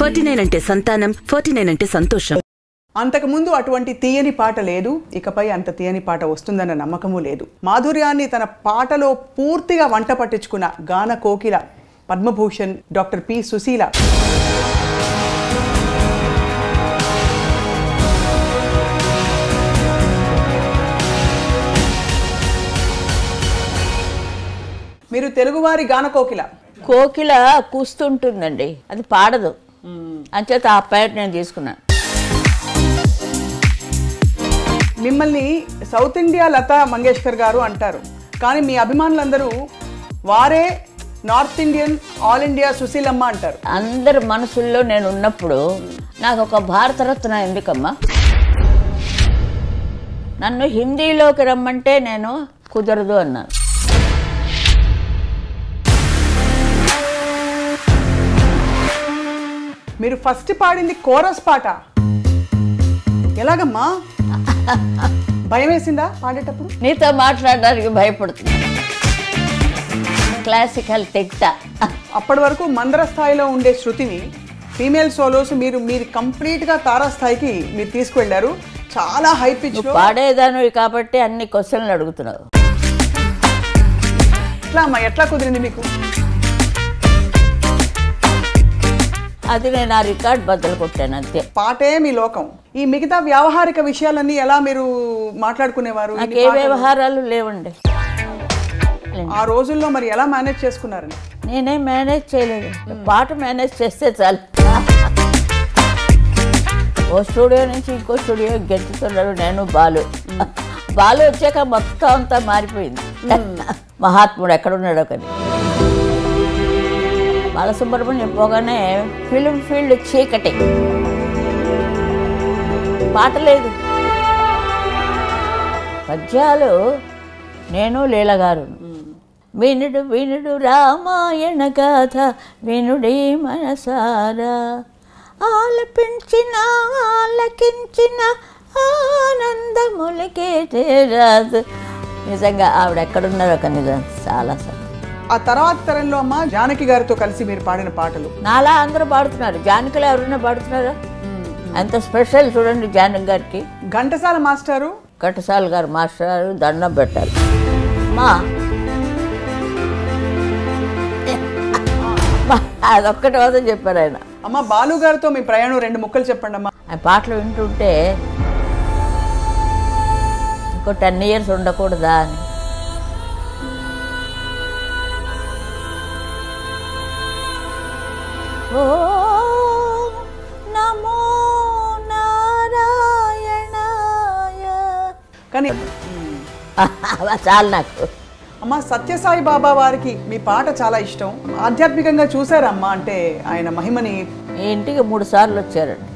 49 అంటే సంతానం, 49 అంటే సంతోషం. అంతకుముందు అటువంటి తీయని పాట లేదు, ఇకపై అంత తీయని పాట వస్తుందన్న నమ్మకమూ లేదు. మాధుర్యాన్ని తన పాటలో పూర్తిగా వంట పట్టించుకున్న గాన కోకిల పద్మభూషణ్ డాక్టర్ పి సుశీల. మీరు తెలుగువారి గాన కోకిల. కోకిల కూస్తుంటుందండి, అది పాడదు. అంచేత ఆ పేరు నేను తీసుకున్నాను. మిమ్మల్ని సౌత్ ఇండియా లతా మంగేష్కర్ గారు అంటారు, కానీ మీ అభిమానులందరూ వారే north Indian all India Susheelamma అంటారు. అందరి మనసుల్లో నేను ఉన్నప్పుడు నాకు ఒక భారతరత్న ఎందుకమ్మా? నన్ను హిందీలోకి రమ్మంటే నేను కుదరదు అన్నాను. మీరు ఫస్ట్ పాడింది కోరస్ పాట, ఎలాగమ్మా? భయం వేసిందా పాడేటప్పుడు? నీతో మాట్లాడడానికి భయపడుతుంది. క్లాసికల్ తెక్త. అప్పటి వరకు మందర స్థాయిలో ఉండే శృతిని ఫీమేల్ సోలోస్ మీరు కంప్లీట్గా తారాస్థాయికి మీరు తీసుకువెళ్ళారు. చాలా హై పిచ్ పాడేదాను కాబట్టి అన్ని క్వశ్చన్లు అడుగుతున్నావు. ఎట్లా అమ్మా, ఎట్లా కుదిరింది మీకు? అది నేను ఆ రికార్డ్ బద్దలు కొట్టాను అంతే. పాటే మీ లోకం. ఈ మిగతా వ్యావహారిక విషయాలన్నీ ఎలా మీరు మాట్లాడుకునేవారు? నాకు ఏ వ్యవహారాలు లేవండి ఆ రోజుల్లో. మరి ఎలా మేనేజ్ చేసుకున్నారని? నేనేం మేనేజ్ చేయలేదు, పాట మేనేజ్ చేస్తే చాలు. ఓ స్టూడియో నుంచి ఇంకో స్టూడియో గెంతుతున్నారు నేను బాలు. బాలు వచ్చాక మొత్తం అంతా మారిపోయింది. మహాత్ముడు ఎక్కడున్నాడో కానీ. బాలసుబ్రహ్మణ్యం పోగానే ఫిలిం ఫీల్డ్ చీకటి, పాట లేదు. పద్యాలు నేను లీలగారు. వినుడు వినుడు రామాయణ గాథ వినుడే మనసారా, ఆలపించిన ఆలకించిన ఆనందములకే రాదు. నిజంగా ఆవిడ ఎక్కడున్నారో ఒక నిజం చాలా సార్. ఆ తర్వాత తరంలో అమ్మ జానకి గారితో కలిసి మీరు పాడిన పాటలు నాలా అందరూ పాడుతున్నారు. జానకిలో ఎవరైనా పాడుతున్నారా? అంత స్పెషల్ చూడండి జానకి గారికి. ఘంటసాల మాస్టారు, ఘంటసాల గారు మాస్టర్ దండం పెట్టారు. అదొక్కటి వద్ద చెప్పారు ఆయన. అమ్మ బాలు గారితో మీ ప్రయాణం 2 ముక్కలు చెప్పండి అమ్మా. ఆ పాటలు వింటుంటే ఇంకో 10 years ఉండకూడదా అని. ఓ నమో నారాయణాయ. కానీ చాలు నాకు. అమ్మ సత్యసాయి బాబా వారికి మీ పాట చాలా ఇష్టం. ఆధ్యాత్మికంగా చూసారమ్మా, అంటే ఆయన మహిమని. ఈ ఇంటికి 3 సార్లు వచ్చారండి.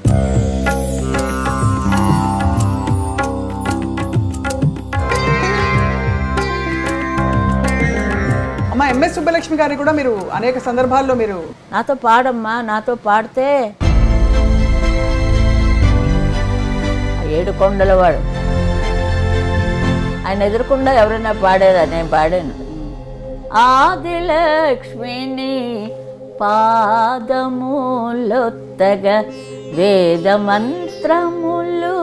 అమ్మ ఎంఎస్ సుబ్బలక్ష్మి గారి కూడా మీరు అనేక సందర్భాల్లో మీరు నాతో పాడమ్మా, నాతో పాడితే 7 కొండల వాడు ఆయన ఎదురకుండా ఎవరైనా పాడారా? నేను పాడాను. ఆదిలక్ష్మిని పాదములొత్తగా వేద మంత్రములు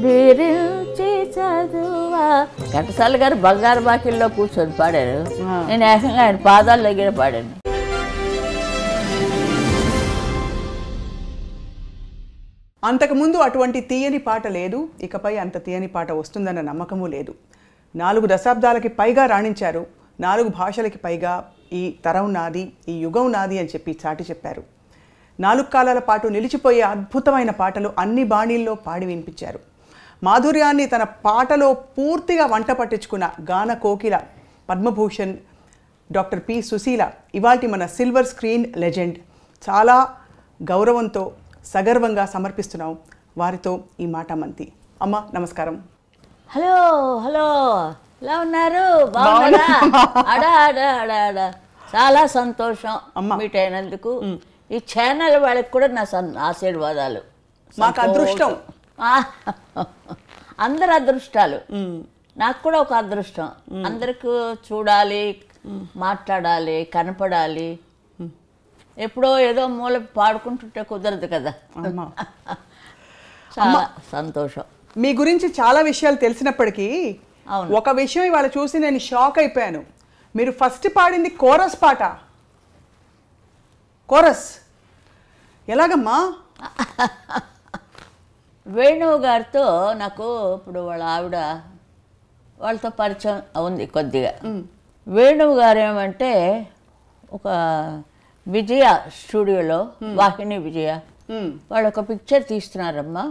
విరించి చదువా. ఘంటసాల గారు బంగారు బాకిల్లో కూర్చొని పాడారు, నేను ఏకంగా ఆయన పాదాల దగ్గర పాడాను. అంతకుముందు అటువంటి తీయని పాట లేదు, ఇకపై అంత తీయని పాట వస్తుందన్న నమ్మకమూ లేదు. 4 దశాబ్దాలకి పైగా రాణించారు. 4 భాషలకి పైగా ఈ తరం నాది, ఈ యుగం నాది అని చెప్పి చాటి చెప్పారు. 4 కాలాల పాటు నిలిచిపోయే అద్భుతమైన పాటలు అన్ని బాణీల్లో పాడి వినిపించారు. మాధుర్యాన్ని తన పాటలో పూర్తిగా వంట పట్టించుకున్న గాన కోకిల పద్మభూషణ్ డాక్టర్ పి సుశీల ఇవాల్టి మన సిల్వర్ స్క్రీన్ లెజెండ్. చాలా గౌరవంతో సగర్వంగా సమర్పిస్తున్నాం వారితో ఈ మాట మంతి. అమ్మ నమస్కారం. హలో హలో, ఎలా ఉన్నారు? బాగున్నారా? అడా అడా అడా అడా, చాలా సంతోషం మీట్ అయినందుకు. ఈ ఛానల్ వాళ్ళకి కూడా నా ఆశీర్వాదాలు. మాకు అదృష్టం. అందరు అదృష్టాలు, నాకు కూడా ఒక అదృష్టం. అందరికి చూడాలి, మాట్లాడాలి, కనపడాలి. ఎప్పుడో ఏదో మూల పాడుకుంటుంటే కుదరదు కదా. అమ్మా చాలా సంతోషం. మీ గురించి చాలా విషయాలు తెలిసినప్పటికీ ఒక విషయం ఇవాళ చూసి నేను షాక్ అయిపోయాను. మీరు ఫస్ట్ పాడింది కోరస్ పాట. కోరస్ ఎలాగమ్మా? వేణువు గారితో నాకు ఇప్పుడు వాళ్ళ ఆవిడ వాళ్ళతో పరిచయం ఉంది కొద్దిగా. వేణువు గారు ఏమంటే ఒక విజయ స్టూడియోలో, వాహిని విజయ, వాళ్ళు ఒక పిక్చర్ తీస్తున్నారమ్మా.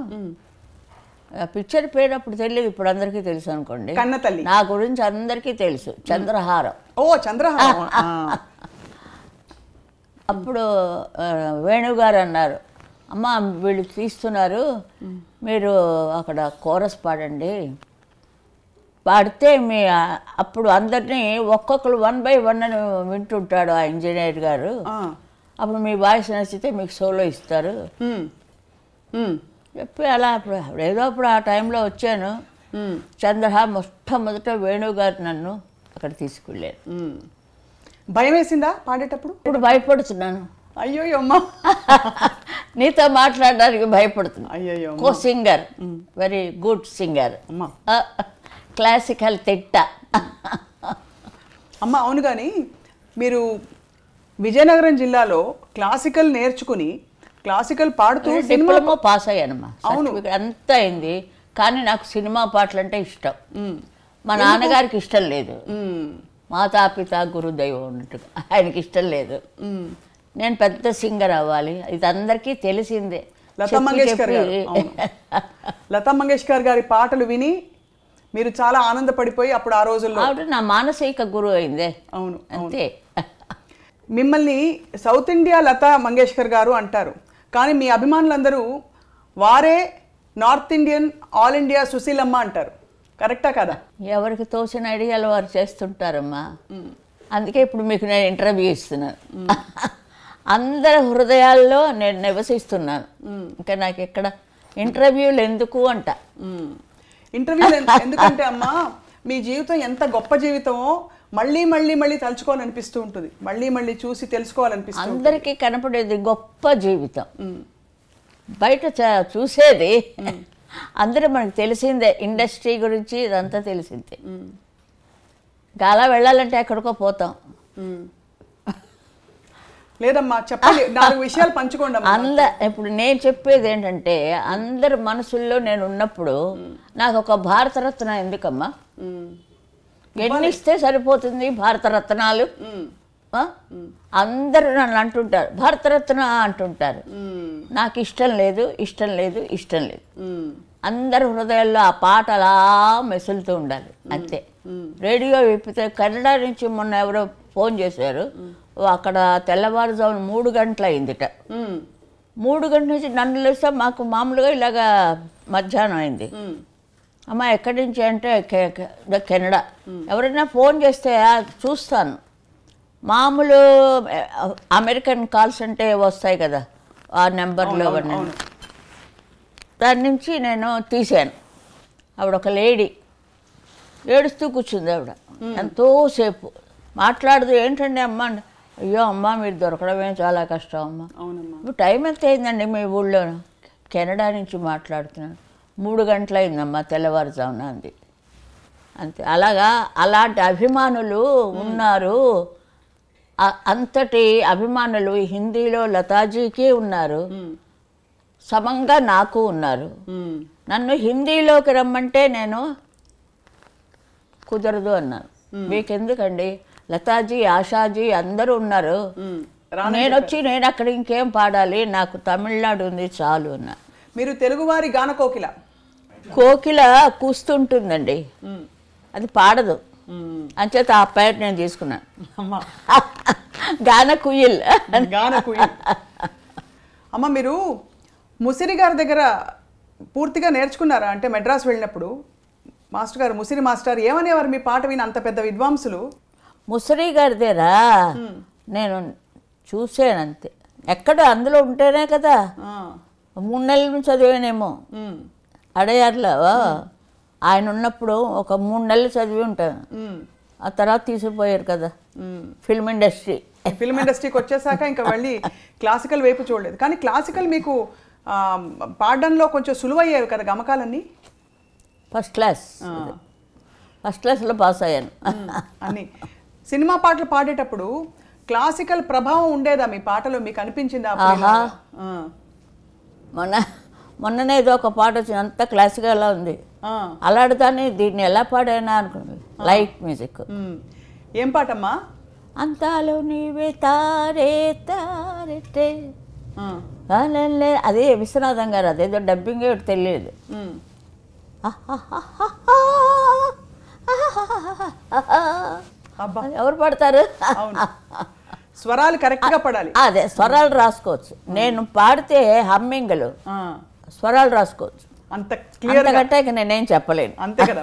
ఆ పిక్చర్ పేరు అప్పుడు తెలియదు, ఇప్పుడు అందరికీ తెలుసు అనుకోండి. కన్నతల్లి. నా గురించి అందరికీ తెలుసు, చంద్రహారం. ఓ చంద్రహారం. అప్పుడు వేణువు గారు అన్నారు, అమ్మ వీళ్ళు తీస్తున్నారు, మీరు అక్కడ కోరస్ పాడండి. పాడితే అప్పుడు అందరినీ ఒక్కొక్కరు 1 by 1 అని వింటుంటాడు ఆ ఇంజనీర్ గారు. అప్పుడు మీ వాయిస్ నచ్చితే మీకు సోలో ఇస్తారు చెప్పి అలా ఏదో అప్పుడు ఆ టైంలో వచ్చాను. చంద్రహా మొట్టమొదట వేణువు గారు నన్ను అక్కడ తీసుకెళ్ళారు. భయం వేసిందా పాడేటప్పుడు? ఇప్పుడు భయపడుతున్నాను. అయ్యో అమ్మా, నీతో మాట్లాడడానికి భయపడుతున్నా. అయ్యో co singer, very good singer, classical తిట్ట. అమ్మ అవును, కానీ మీరు విజయనగరం జిల్లాలో క్లాసికల్ నేర్చుకుని క్లాసికల్ పాడుతూ డిప్లొమా పాస్ అయ్యానమ్మా. అవును, అంతా అయింది. కానీ నాకు సినిమా పాటలు అంటే ఇష్టం. మా నాన్నగారికి ఇష్టం లేదు, మాతాపిత గురుదైవం ఉన్నట్టుగా ఆయనకి ఇష్టం లేదు. నేను పెద్ద సింగర్ అవ్వాలి, ఇది అందరికీ తెలిసిందే. లతా మంగేష్కర్ గారి పాటలు విని మీరు చాలా ఆనందపడిపోయి అప్పుడు ఆ రోజుల్లో ఆవిడ నా మానసిక గురువు అయిందే. అవును అంతే. మిమ్మల్ని సౌత్ ఇండియా లతా మంగేష్కర్ గారు అంటారు, కానీ మీ అభిమానులందరూ వారే north Indian all India Susheelamma అంటారు. కరెక్టా కదా? ఎవరికి తోచిన ఐడియాలు వారు చేస్తుంటారమ్మా. అందుకే ఇప్పుడు మీకు నేను ఇంటర్వ్యూ ఇస్తున్నాను. అందరి హృదయాల్లో నేను నివసిస్తున్నాను. ఇంకా నాకు ఎక్కడ ఇంటర్వ్యూలు ఎందుకు అంట. ఇంటర్వ్యూలు ఎందుకంటే అమ్మా, మీ జీవితం ఎంత గొప్ప జీవితమో మళ్ళీ మళ్ళీ మళ్ళీ తలుచుకోవాలనిపిస్తూ ఉంటుంది, మళ్ళీ మళ్ళీ చూసి తెలుసుకోవాలనిపిస్తుంది. అందరికీ కనపడేది గొప్ప జీవితం, బయట చూసేది అందరూ మనకు తెలిసిందే. ఇండస్ట్రీ గురించి ఇదంతా తెలిసిందే. అలా వెళ్ళాలంటే ఎక్కడికో పోతాం. లేదమ్మా చెప్పండి, 4 విషయాలు పంచుకోండి. ఇప్పుడు నేను చెప్పేది ఏంటంటే, అందరి మనసుల్లో నేను ఉన్నప్పుడు నాకు ఒక భారతరత్న ఎందుకమ్మా? ఎన్ని ఇస్తే సరిపోతుంది భారతరత్నాలు? అందరూ నన్ను అంటుంటారు భారతరత్న అంటుంటారు. నాకు ఇష్టం లేదు, ఇష్టం లేదు, ఇష్టం లేదు. అందరి హృదయాల్లో ఆ పాట అలా మెసులుతూ ఉండాలి అంతే. రేడియో విప్పితే కన్నడ నుంచి మొన్న ఎవరో ఫోన్ చేశారు, అక్కడ తెల్లవారుజామున 3 గంటలు అయిందిట. 3 గంటల నుంచి నన్ను లేస్తే మాకు మామూలుగా ఇలాగా మధ్యాహ్నం అయింది. అమ్మ ఎక్కడి నుంచి అంటే కెనడా. ఎవరైనా ఫోన్ చేస్తే చూస్తాను. మామూలు అమెరికన్ కాల్స్ అంటే వస్తాయి కదా ఆ నెంబర్లో, దాని నుంచి నేను తీశాను. ఆవిడ ఒక లేడీ ఏడుస్తూ కూర్చుంది. ఆవిడ ఎంతోసేపు మాట్లాడదు. ఏంటండి అమ్మ? అయ్యో అమ్మ మీరు దొరకడమే చాలా కష్టం అమ్మ. ఇప్పుడు టైం ఎంత అయిందండి మీ ఊళ్ళో? కెనడా నుంచి మాట్లాడుతున్నాను. 3 గంటలు అయిందమ్మా తెల్లవారుజామున అంది. అంతే. అలాంటి అభిమానులు ఉన్నారు. అంతటి అభిమానులు హిందీలో లతాజీకి ఉన్నారు, సమంగా నాకు ఉన్నారు. నన్ను హిందీలోకి రమ్మంటే నేను కుదరదు అన్నాను. మీకెందుకండి, లతాజీ ఆశాజీ అందరూ ఉన్నారు, నేను అక్కడ ఇంకేం పాడాలి, నాకు తమిళనాడు ఉంది చాలు అన్నా. మీరు తెలుగువారి గాన కోకిల. కోకిల కూస్తుంటుందండి, అది పాడదు. అంచేత ఆ పేరు నేను తీసుకున్నాను, గాన కుయిల్. అమ్మ మీరు ముసిరి గారి దగ్గర పూర్తిగా నేర్చుకున్నారా? అంటే మెడ్రాస్ వెళ్ళినప్పుడు మాస్టర్ గారు, ముసిరి మాస్టర్ ఏమనేవారు మీ పాట విని అంత పెద్ద విద్వాంసులు? ముసిరి గారి దగ్గర నేను చూసానంతే. ఎక్కడ అందులో ఉంటేనే కదా. 3 నెలల నుంచి చదివానేమో అడయార్లో. ఆయన ఉన్నప్పుడు ఒక 3 నెలలు చదివి ఉంటాను. ఆ తర్వాత తీసుకుపోయారు కదా ఫిల్మ్ ఇండస్ట్రీ. ఫిల్మ్ ఇండస్ట్రీకి వచ్చేసాక ఇంకా మళ్ళీ క్లాసికల్ వైపు చూడలేదు. కానీ క్లాసికల్ మీకు పాడడంలో కొంచెం సులువయ్యేవి కదా గమకాలన్నీ? ఫస్ట్ క్లాస్లో పాస్ అయ్యాను అన్ని. సినిమా పాటలు పాడేటప్పుడు క్లాసికల్ ప్రభావం ఉండేదా మీ పాటలో? మీకు అనిపించిందా? మొన్ననే ఏదో ఒక పాట వచ్చింది, అంత క్లాసికల్గా ఉంది. అలాంటిదాన్ని దీన్ని ఎలా పాడైనా అనుకున్నాను. Light music. ఏం పాటమ్మా? అంతాలో నీవే తారే తారెట్టే అదే విశ్వనాథం గారు, అదేదో డబ్బింగ్ తెలియదు. ఎవరు పడతారు? స్వరాలు కరెక్ట్ గా పడాలి. అదే స్వరాలు రాసుకోవచ్చు. నేను పాడితే హమ్మింగ్లు స్వరాలు రాసుకోవచ్చు. అంత క్లియర్ కంటే నేనేం చెప్పలేను. అంతే కదా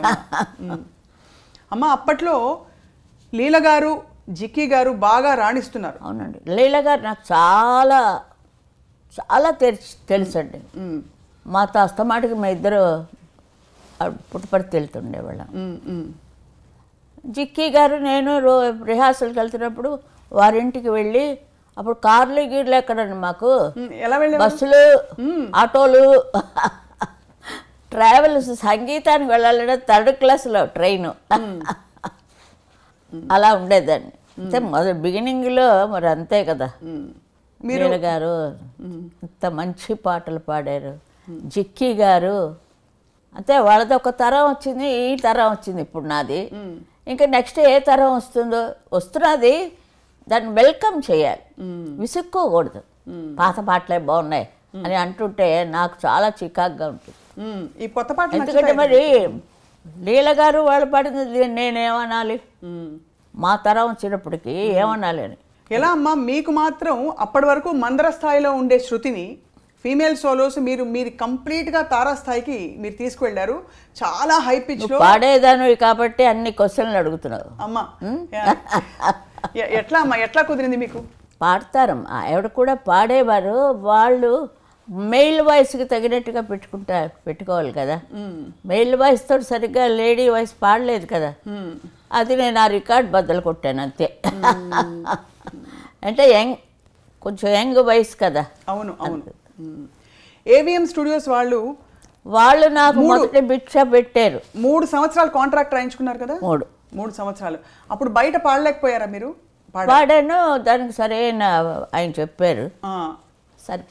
అమ్మ. అప్పట్లో లీల గారు, జిక్కీ గారు బాగా రాణిస్తున్నారు. అవునండి, లీల గారు నాకు చాలా చాలా తెలుసండి. మాతో అస్తమాటికి మా ఇద్దరు పుట్టుపడి తెలుతుండేవాళ్ళం. జిక్కీ గారు నేను రిహార్సల్కి వెళ్తున్నప్పుడు వారింటికి వెళ్ళి, అప్పుడు కార్లు గీర్లు ఎక్కడండి మాకు, బస్సులు ఆటోలు, ట్రావెల్స్. సంగీతానికి వెళ్ళాలంటే 3rd క్లాస్లో ట్రైను. అలా ఉండేదాన్ని. అంటే మొదటి బిగినింగ్లో మరి అంతే కదా. మీర గారు ఇంత మంచి పాటలు పాడారు. జిక్కీ గారు అంటే వాళ్ళది ఒక తరం వచ్చింది, ఈ తరం వచ్చింది ఇప్పుడు నాది. ఇంకా నెక్స్ట్ ఏ తరం వస్తున్నది, దాన్ని వెల్కమ్ చేయాలి, విసుక్కోకూడదు. పాత పాటలే బాగున్నాయి అని అంటుంటే నాకు చాలా చికాకుగా ఉంటుంది. ఈ కొత్త పాట ఎందుకంటే మరి లీల గారు వాళ్ళు పాడింది నేనేమనాలి, మా తరం వచ్చినప్పటికీ ఏమనాలి అని. ఎలా అమ్మా మీకు మాత్రం అప్పటి వరకు మందర స్థాయిలో ఉండే శృతిని ఫీమేల్ సోలోస్ మీరు కంప్లీట్గా తారాస్థాయికి మీరు తీసుకువెళ్ళారు. చాలా హై పిచ్లో పాడేదాను కాబట్టి అన్ని క్వశ్చన్లు అడుగుతున్నావు అమ్మా. ఎట్లా అమ్మా, ఎట్లా కుదిరింది మీకు? పాడతారమ్మా, ఆవిడ కూడా పాడేవారు. వాళ్ళు మెయిల్ వాయిస్కి తగినట్టుగా పెట్టుకోవాలి కదా. మెయిల్ వాయిస్ తోటి సరిగ్గా లేడీ వాయిస్ పాడలేదు కదా. అది నేను ఆ రికార్డ్ బద్దలు కొట్టాను అంతే. అంటే కొంచెం యంగ్ వాయిస్ కదా. అవును అవును. ఏవిఎం స్టూడియోస్ వాళ్ళు నాకు మొదటి భిక్ష పెట్టారు. 3 సంవత్సరాలు కాంట్రాక్ట్ రాయించుకున్నారు కదా. 3 సంవత్సరాలు. అప్పుడు బయట పాడలేకపోయారా మీరు? పాడాను, దానికి సరైన ఆయన చెప్పారు. సరే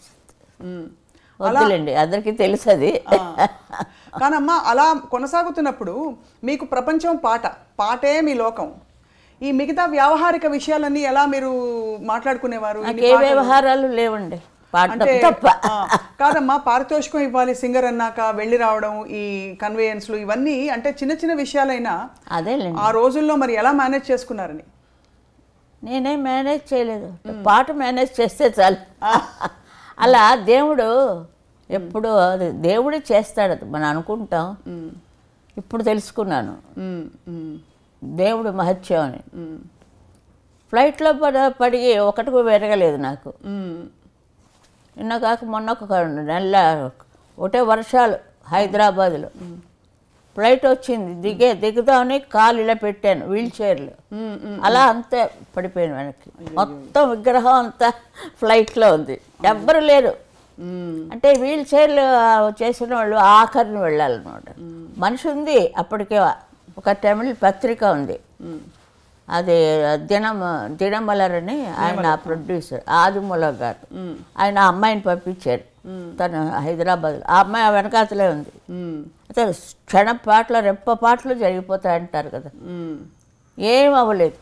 వద్దులేండి, అందరికీ తెలుసు అది. కానమ్మా అలా కొనసాగుతున్నప్పుడు మీకు ప్రపంచం పాటే మీ లోకం. ఈ మిగతా వ్యావహారిక విషయాలన్నీ ఎలా మీరు మాట్లాడుకునేవారు? ఏ వ్యవహారాలు లేవండి, కాదమ్మా. పారితోషికం ఇవ్వాలి సింగర్ అన్నాక, వెళ్ళి రావడం, ఈ కన్వేయన్స్లు, ఇవన్నీ అంటే చిన్న చిన్న విషయాలైనా అదేలేండి. ఆ రోజుల్లో మరి ఎలా మేనేజ్ చేసుకున్నారని? నేనేం మేనేజ్ చేయలేదు, పాట మేనేజ్ చేస్తే చాలు. అలా దేవుడు ఎప్పుడు అది దేవుడే చేస్తాడు, అది మనం అనుకుంటాం. ఇప్పుడు తెలుసుకున్నాను దేవుడు మహత్యం అని. ఫ్లైట్లో పడి ఒకటి పెరగలేదు నాకు. నిన్న కాక మొన్న ఒక నెల ఒకటే వర్షాలు హైదరాబాద్లో. ఫ్లైట్ వచ్చింది, దిగుదామని కాలు ఇలా పెట్టాను వీల్ చైర్లో, అలా అంతే పడిపోయాను వెనక్కి. మొత్తం విగ్రహం అంతా ఫ్లైట్లో ఉంది, ఎవ్వరు లేరు. అంటే వీల్ చైర్లు చేసిన వాళ్ళు ఆఖరిని వెళ్ళాలన్నమాట. మనిషి ఉంది అప్పటికే. ఒక తమిళ పత్రిక ఉంది, అది దినమలర్ అని, ఆయన ప్రొడ్యూసర్ ఆదిమూల గారు. ఆయన అమ్మాయిని పంపించారు, తను హైదరాబాద్లో. ఆ అమ్మాయి వెనకాతలే ఉంది. అయితే క్షణ పాటలు రెప్ప పాటలు జరిగిపోతాయంటారు కదా, ఏం అవ్వలేదు.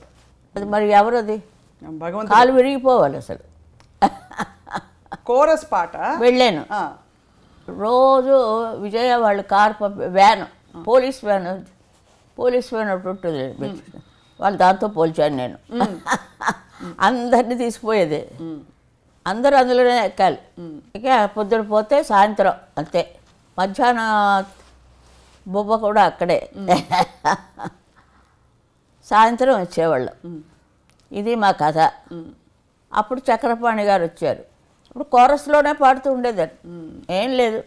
అది మరి ఎవరది? కాలు విరిగిపోవాలి అసలు. కోరస్ పాట వెళ్ళాను రోజు. విజయ వాళ్ళు కారు వ్యాను, పోలీస్ వ్యాన్ ఒకటి ఉంటుంది, వాళ్ళు దాంతో పోల్చాను నేను. అందరినీ తీసిపోయేది, అందరూ అందులోనే ఎక్కాలి. ఇక పొద్దున పోతే సాయంత్రం అంతే, మధ్యాహ్నం బొబ్బ కూడా అక్కడే, సాయంత్రం వచ్చేవాళ్ళం. ఇది మా కథ. అప్పుడు చక్రపాణి గారు వచ్చారు. ఇప్పుడు కోరస్లోనే పాడుతూ ఉండేదాన్ని, ఏం లేదు.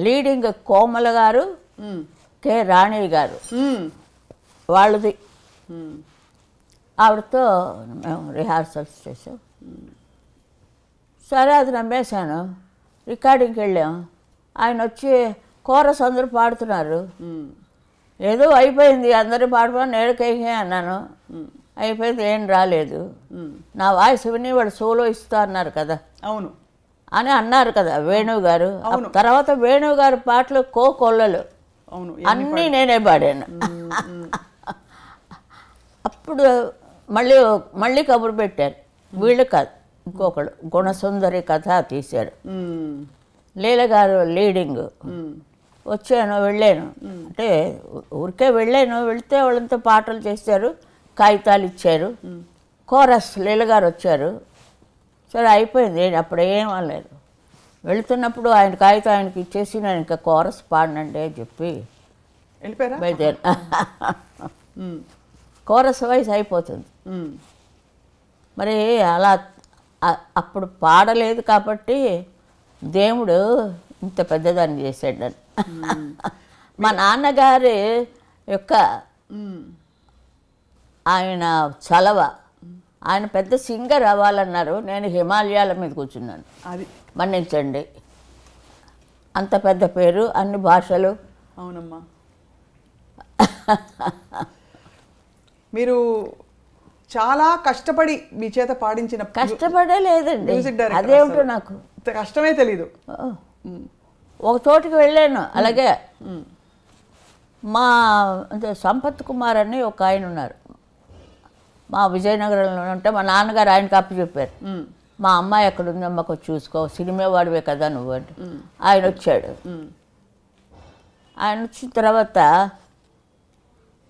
లీడింగ్ కోమల గారు, కె రాణి గారు వాళ్ళది. ఆవిడతో మేము రిహార్సల్స్ చేసాం. సరే అది నమ్మేశాను. రికార్డింగ్కి వెళ్ళాం. ఆయన వచ్చి కోరస్ అందరూ పాడుతున్నారు. ఏదో అయిపోయింది, అందరూ పాడుకొని నేడుకైతే అన్నాను. అయిపోయింది, ఏం రాలేదు. నా వాయిస్ విని వాడు సోలో ఇస్తా అన్నారు కదా, అవును అని అన్నారు కదా వేణువు గారు. తర్వాత వేణువు గారి పాటలు కోకొల్లలు అవును అన్నీ నేనే పాడాను. అప్పుడు మళ్ళీ కబురు పెట్టారు. వీళ్ళు కాదు, ఇంకొకడు గుణసుందరి కథ తీశాడు. లీల గారు లీడింగ్. వచ్చాను, వెళ్ళాను. అంటే ఊరికే వెళ్ళాను. వెళితే వాళ్ళంతా పాటలు చేశారు, కాగితాలు ఇచ్చారు. కోరస్ లీల గారు వచ్చారు. సరే అయిపోయింది, అప్పుడేం అనలేదు. వెళుతున్నప్పుడు ఆయన కాగితం ఆయనకి ఇచ్చేసి నేను ఇంకా కోరస్ పాడినండి అని చెప్పి బయలుదేరి. కోరస్ వాయిస్ అయిపోతుంది. మరి అలా అప్పుడు పాడలేదు కాబట్టి దేవుడు ఇంత పెద్దదాన్ని చేశాడు అని. మా నాన్నగారి యొక్క ఆయన చలవ, ఆయన పెద్ద సింగర్ అవ్వాలన్నారు. నేను హిమాలయాల మీద కూర్చున్నాను. అది మన్నించండి, అంత పెద్ద పేరు, అన్ని భాషలు. అవునమ్మా. మీరు చాలా కష్టపడి మీ చేత పాడించిన కష్టపడే లేదండి, మ్యూజిక్ డైరెక్టర్. అదేమిటో నాకు కష్టమే తెలీదు. ఒక చోటుకి వెళ్ళాను. అలాగే మా సంపత్ కుమార్ అని ఒక ఆయన ఉన్నారు మా విజయనగరంలో ఉంటే, మా నాన్నగారు ఆయనకి అప్పు చెప్పారు. మా అమ్మాయి ఎక్కడుంది, అమ్మకు చూసుకో, సినిమా వాడివే కదా నువ్వు అంటే. ఆయన వచ్చాడు. ఆయన వచ్చిన తర్వాత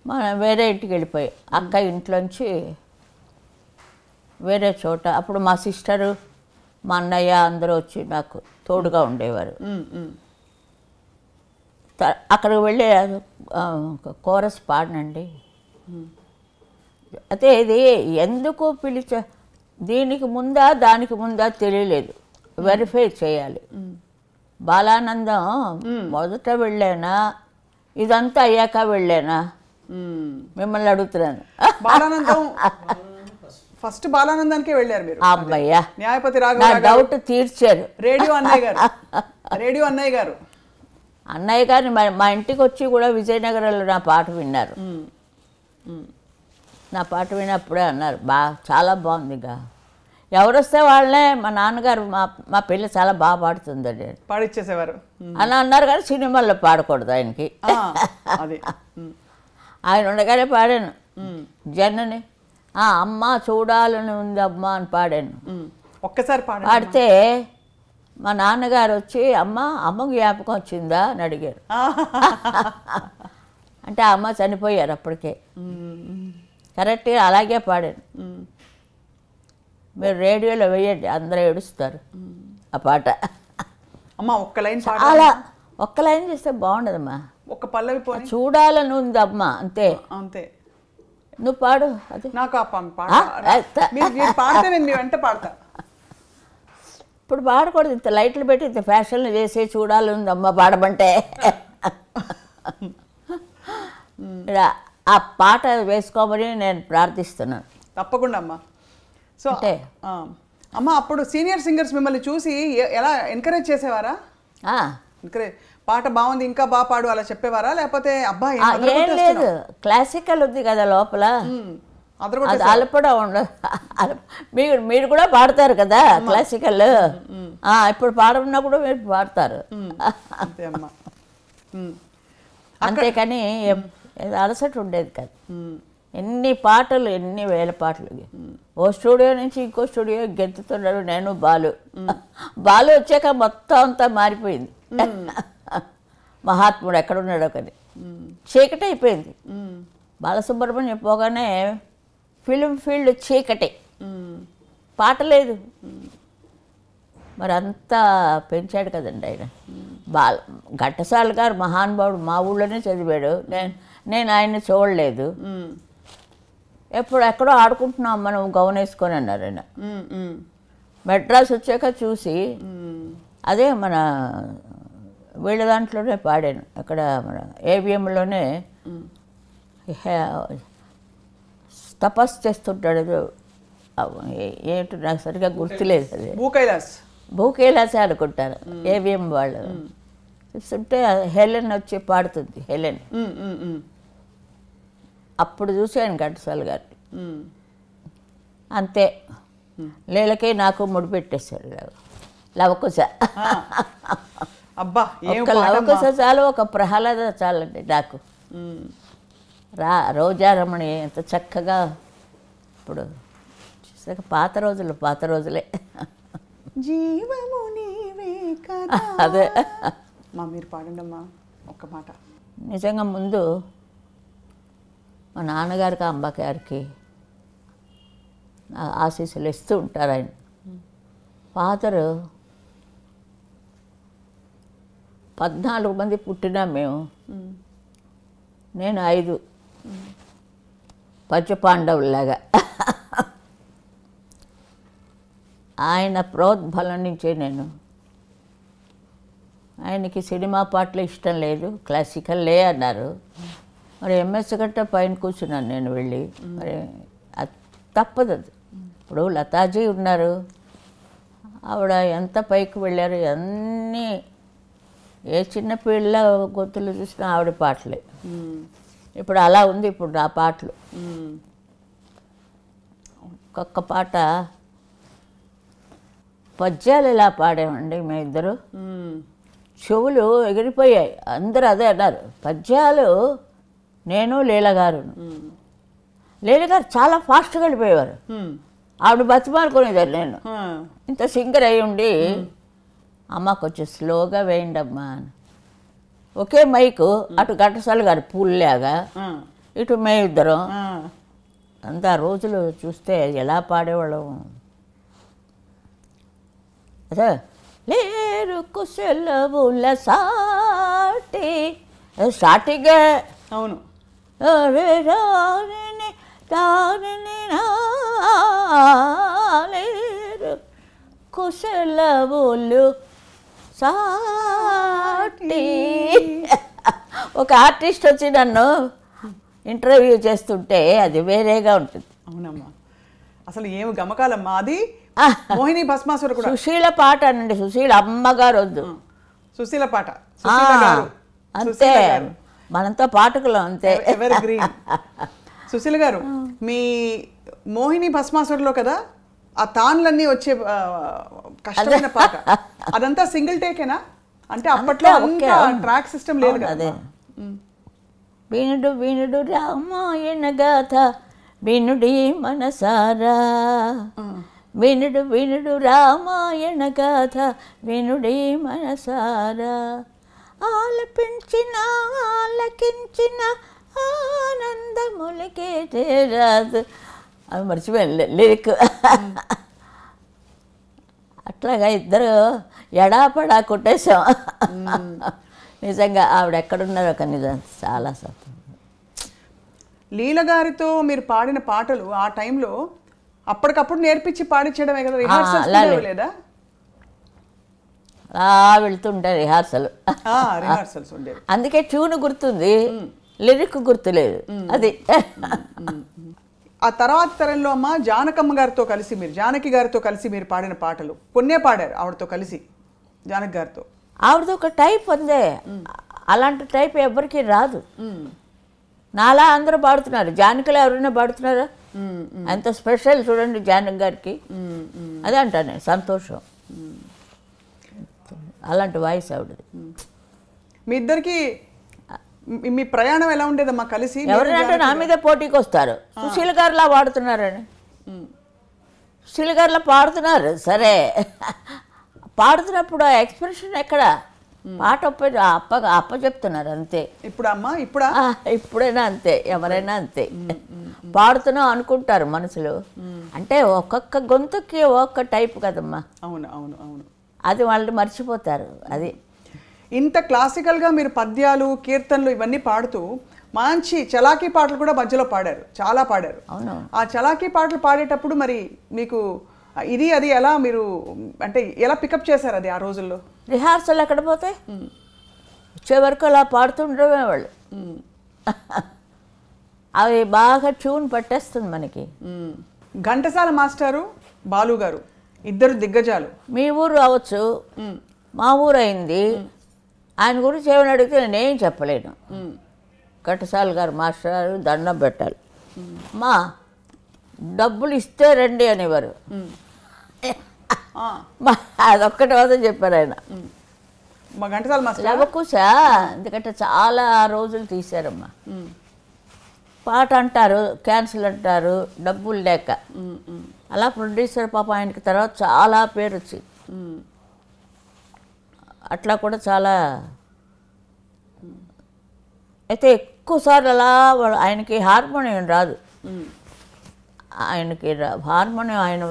మనం వేరే ఇంటికి వెళ్ళిపోయి, అక్క ఇంట్లోంచి వేరే చోట. అప్పుడు మా సిస్టరు, మా అన్నయ్య అందరూ వచ్చి నాకు తోడుగా ఉండేవారు. అక్కడికి వెళ్ళి కోరస్ పాడినండి. అయితే ఇది ఎందుకు దీనికి ముందా దానికి ముందా తెలియలేదు, వెరిఫై చేయాలి. బాలానందం మొదట వెళ్ళానా, ఇదంతా అయ్యాక వెళ్ళానా, మిమ్మల్ని అడుగుతున్నాను. బాలానందం ఫస్ట్ బాలానందానికే వెళ్ళారు మీరు. అమ్మయ్యా, న్యాయపతి నా డౌట్ తీర్చారు. రేడియో అన్నయ్య గారు అన్నయ్య గారిని మా ఇంటికి వచ్చి కూడా విజయనగరంలో నా పాట విన్నారు. నా పాట వినప్పుడే అన్నారు, చాలా బాగుందిగా. ఎవరు వస్తే వాళ్ళే, మా నాన్నగారు మా పిల్ల చాలా బాగా పాడుతుందండి పాడిచ్చేసేవారు అని అన్నారు. కానీ సినిమాల్లో పాడకూడదు ఆయనకి. ఆయన ఉండగానే పాడాను. జనని అమ్మ చూడాలని ఉంది అమ్మ అని పాడాను. ఒక్కసారి పాడితే మా నాన్నగారు వచ్చి అమ్మ జ్ఞాపకం వచ్చిందా అని అడిగారు. అంటే అమ్మ చనిపోయారు అప్పటికే. కరెక్ట్గా అలాగే పాడాను. మీరు రేడియోలో వేయండి, అందరూ ఏడుస్తారు ఆ పాట. అమ్మా ఒక్క లైన్ అలా ఒక్క లైన్ చేస్తే బాగుండదమ్మా. ఒక పల్లవి చూడాలని ఉంది అమ్మ, అంతే అంతే. నువ్వు పాడు. అది నాకు పాడితే నేను వెంట పాడతా. ఇప్పుడు పాడకూడదు, ఇంత లైట్లు పెట్టి ఇంత ఫ్యాషన్లు చేసి చూడాలని ఉంది అమ్మ పాడమంటే. ఆ పాట వేసుకోమని నేను ప్రార్థిస్తున్నాను. తప్పకుండా అమ్మా. సో అమ్మ అప్పుడు సీనియర్ సింగర్స్ మిమ్మల్ని చూసి ఎలా ఎంకరేజ్ చేసేవారా? ఎంకరేజ్, పాట బాగుంది ఇంకా బాగా పాడు అలా చెప్పేవారా, లేకపోతే అబ్బాయి ఏం లేదు, క్లాసికల్ ఉంది కదా లోపల, అది అలపడం ఉండదు. మీరు కూడా పాడతారు కదా క్లాసికల్. ఇప్పుడు పాడమన్నప్పుడు మీరు పాడతారు అంతేకాని అలసట ఉండేది కాదు. ఎన్ని పాటలు, ఎన్ని వేల పాటలు. ఓ స్టూడియో నుంచి ఇంకో స్టూడియో గెంతుతున్నాడు నేను, బాలు వచ్చాక మొత్తం అంతా మారిపోయింది. మహాత్ముడు ఎక్కడున్నాడో కానీ చీకటి అయిపోయింది. బాలసుబ్రహ్మణ్యం పోగానే ఫిలిం ఫీల్డ్ చీకటి, పాట లేదు. మరి అంతా పెంచాడు కదండి ఆయన. ఘంటసాల గారు మహానుభావుడు, మా ఊళ్ళోనే చదివాడు. నేను ఆయన్ని చూడలేదు. ఎక్కడో ఆడుకుంటున్నాం మనం గౌన్ వేసుకొని అన్నారు ఆయన. మెడ్రాస్ వచ్చాక చూసి, అదే మన వీళ్ళ దాంట్లోనే పాడాను. అక్కడ మన ఏవిఎంలోనే తపస్సు చేస్తుంటాడు. ఏంటో నాకు సరిగా గుర్తులేదు. అది భూకైలాసే అనుకుంటాను. ఏవిఎం వాళ్ళు చూస్తుంటే హెలెన్ వచ్చి పాడుతుంది. హెలెన్ అప్పుడు చూశాను ఘంటసాల గారిని. అంతే, లీలకే నాకు ముడిపెట్టేశాడు లవకుశ. ఒక లవకుశ చాలు, ఒక ప్రహ్లాద చాలండి నాకు. రోజారమణి ఎంత చక్కగా. ఇప్పుడు చూసాక పాత రోజులే. జీవము నీవే కదా. అదే మీరు పాడండి అమ్మా ఒక్క మాట. నిజంగా ముందు మా నాన్నగారికి అమ్మగారికి ఆశీస్సులు ఇస్తూ ఉంటారు ఆయన. ఫాదరు 14 మంది పుట్టినా మేము, నేను 5 పంచపాండవుల్లాగా. ఆయన ప్రోద్బలం నుంచే నేను. ఆయనకి సినిమా పాటలు ఇష్టం లేదు, క్లాసికల్లే అన్నారు. మరి ఎంఎస్ గట్ట పైన కూర్చున్నాను నేను వెళ్ళి. మరి అది తప్పదు. అది ఇప్పుడు లతాజీ ఉన్నారు, ఆవిడ ఎంత పైకి వెళ్ళారు. అన్నీ ఏ చిన్న పిల్ల గొంతులు చూసినా ఆవిడ పాటలే. ఇప్పుడు అలా ఉంది ఇప్పుడు నా పాటలు. ఒక్కొక్క పాట పద్యాలు ఇలా పాడామండి మేమిద్దరు. చెవులు ఎగిరిపోయాయి. అందరూ అదే అన్నారు. పద్యాలు నేను లీలగారు. లీలగారు చాలా ఫాస్ట్గా వెళ్ళిపోయేవారు. ఆవిడ బతిమాలుకునేదాన్ని నేను. ఇంత సింగర్ అయి ఉండి, అమ్మ కొంచెం స్లోగా వేయండి అమ్మా అని. ఒకే మైకు, అటు ఘంటసాల గారు పూల్లాగా, ఇటు మేమిద్దరం. అంత రోజులు చూస్తే ఎలా పాడేవాళ్ళం. అదే లేరు కుశలవుల సాటి స్టార్టింగే. అవును. లేరు కుశలవులు సాటి. ఒక ఆర్టిస్ట్ వచ్చి నన్ను ఇంటర్వ్యూ చేస్తుంటే అది వేరేగా ఉంటుంది. అవునమ్మా, అసలు ఏమి గమకాలమ్మా. అది మోహిని భస్మాసుర కూడా. సుశీల పాట అనండి, సుశీల అమ్మగారు వద్దు, సుశీల పాట అంతే. మనంతో పాటకులం అంతే. Ever green. సుశీల గారు, మీ మోహిని భస్మాసురలో కదా ఆ తాన్లన్నీ వచ్చే కష్టమైన పాట, అదంతా సింగిల్ టేకేనా? అంటే అప్పట్లో ట్రాక్ సిస్టమ్ లేదు కదా. అదే వినుడు వినుడు రామాయణ గాథ వినుడి మనసారా, వినుడు వినుడు రామాయణ గాథ వినుడి మనసారా, ఆలపించిన ఆలకించిన ఆనందములకే చేరాదు. అవి మర్చిపోయాను లిరిక్. అట్లాగా ఇద్దరు ఎడాపడా కొట్టేశాం. నిజంగా ఆవిడ ఎక్కడున్నారో కానీ చాలా సంతోషం. లీల గారితో మీరు పాడిన పాటలు ఆ టైంలో అప్పటికప్పుడు నేర్పించి పాడించడమే కదా, రిహార్సల్స్ లేదా? వెళ్తుంటే రిహార్సల్స్ ఉండేవి. అందుకే ట్యూన్ గుర్తుంది, లిరిక్ గుర్తులేదు. అది ఆ తర్వాత తరంలో అమ్మ జానకమ్మ గారితో కలిసి మీరు, జానకి గారితో కలిసి మీరు పాడిన పాటలు కొన్నే పాడారు ఆవిడతో కలిసి. జానకి గారితో ఆవిడతో ఒక టైప్ ఉందే, అలాంటి టైప్ ఎవరికి రాదు. నాలా అందరూ పాడుతున్నారు, జానకిలో ఎవరైనా పాడుతున్నారా? ఎంత స్పెషల్ చూడండి జానకి గారికి. అదే అంటాను నేను, సంతోషం. అలాంటి వాయిస్ ఆవిడది. మీ ఇద్దరికి మీ ప్రయాణం ఎలా ఉండేదమ్మా కలిసి? ఎవరంటే నా మీదే పోటీకి వస్తారు, సుశీల గారిలా పాడుతున్నారని. సుశీల గారిలా పాడుతున్నారు సరే, పాడుతున్నప్పుడు ఆ ఎక్స్ప్రెషన్ ఎక్కడ? పాట అప్ప చెప్తున్నారు అంతే. ఇప్పుడైనా అంతే, ఎవరైనా అంతే. పాడుతున్నాం అనుకుంటారు మనసులో. అంటే ఒక్కొక్క గొంతుకి ఒక్కొక్క టైప్ కదమ్మా. అవును అవును అవును, అది వాళ్ళు మర్చిపోతారు. అది ఇంత క్లాసికల్గా మీరు పద్యాలు కీర్తనలు ఇవన్నీ పాడుతూ మంచి చలాకీ పాటలు కూడా మధ్యలో పాడారు, చాలా పాడారు. అవును. ఆ చలాకీ పాటలు పాడేటప్పుడు మరి మీకు ఇది అది ఎలా మీరు అంటే ఎలా పికప్ చేశారు అది ఆ రోజుల్లో? రిహార్సల్ ఎక్కడ పోతే వచ్చే వరకు అలా పాడుతుండడమే వాళ్ళు. అవి బాగా ట్యూన్ పట్టేస్తుంది మనకి. ఘంటసాల మాస్టారు, బాలు గారు ఇద్దరు దిగ్గజాలు. మీ ఊరు అవ్వచ్చు, మా ఊరు అయింది. ఆయన గురించి ఏమైనా అడిగితే నేనేం చెప్పలేను. ఘంటసాల గారు మాస్టర్ దండం పెట్టాలి. మా డబ్బులు ఇస్తే రండి అనేవారు. అదొక్కటి వద్దని చెప్పారు ఆయన. మా ఘంటసాల మాస్టర్ లవకుశా, ఎందుకంటే చాలా రోజులు తీశారమ్మా. పాట అంటారు, క్యాన్సిల్ అంటారు, డబ్బులు లేక. అలా ప్రొడ్యూసర్ పాప ఆయనకి తర్వాత చాలా పేరు వచ్చింది. అట్లా కూడా చాలా. అయితే ఎక్కువసార్లు అలా ఆయనకి హార్మోనియం రాదు. ఆయనకి హార్మోనియం ఆయన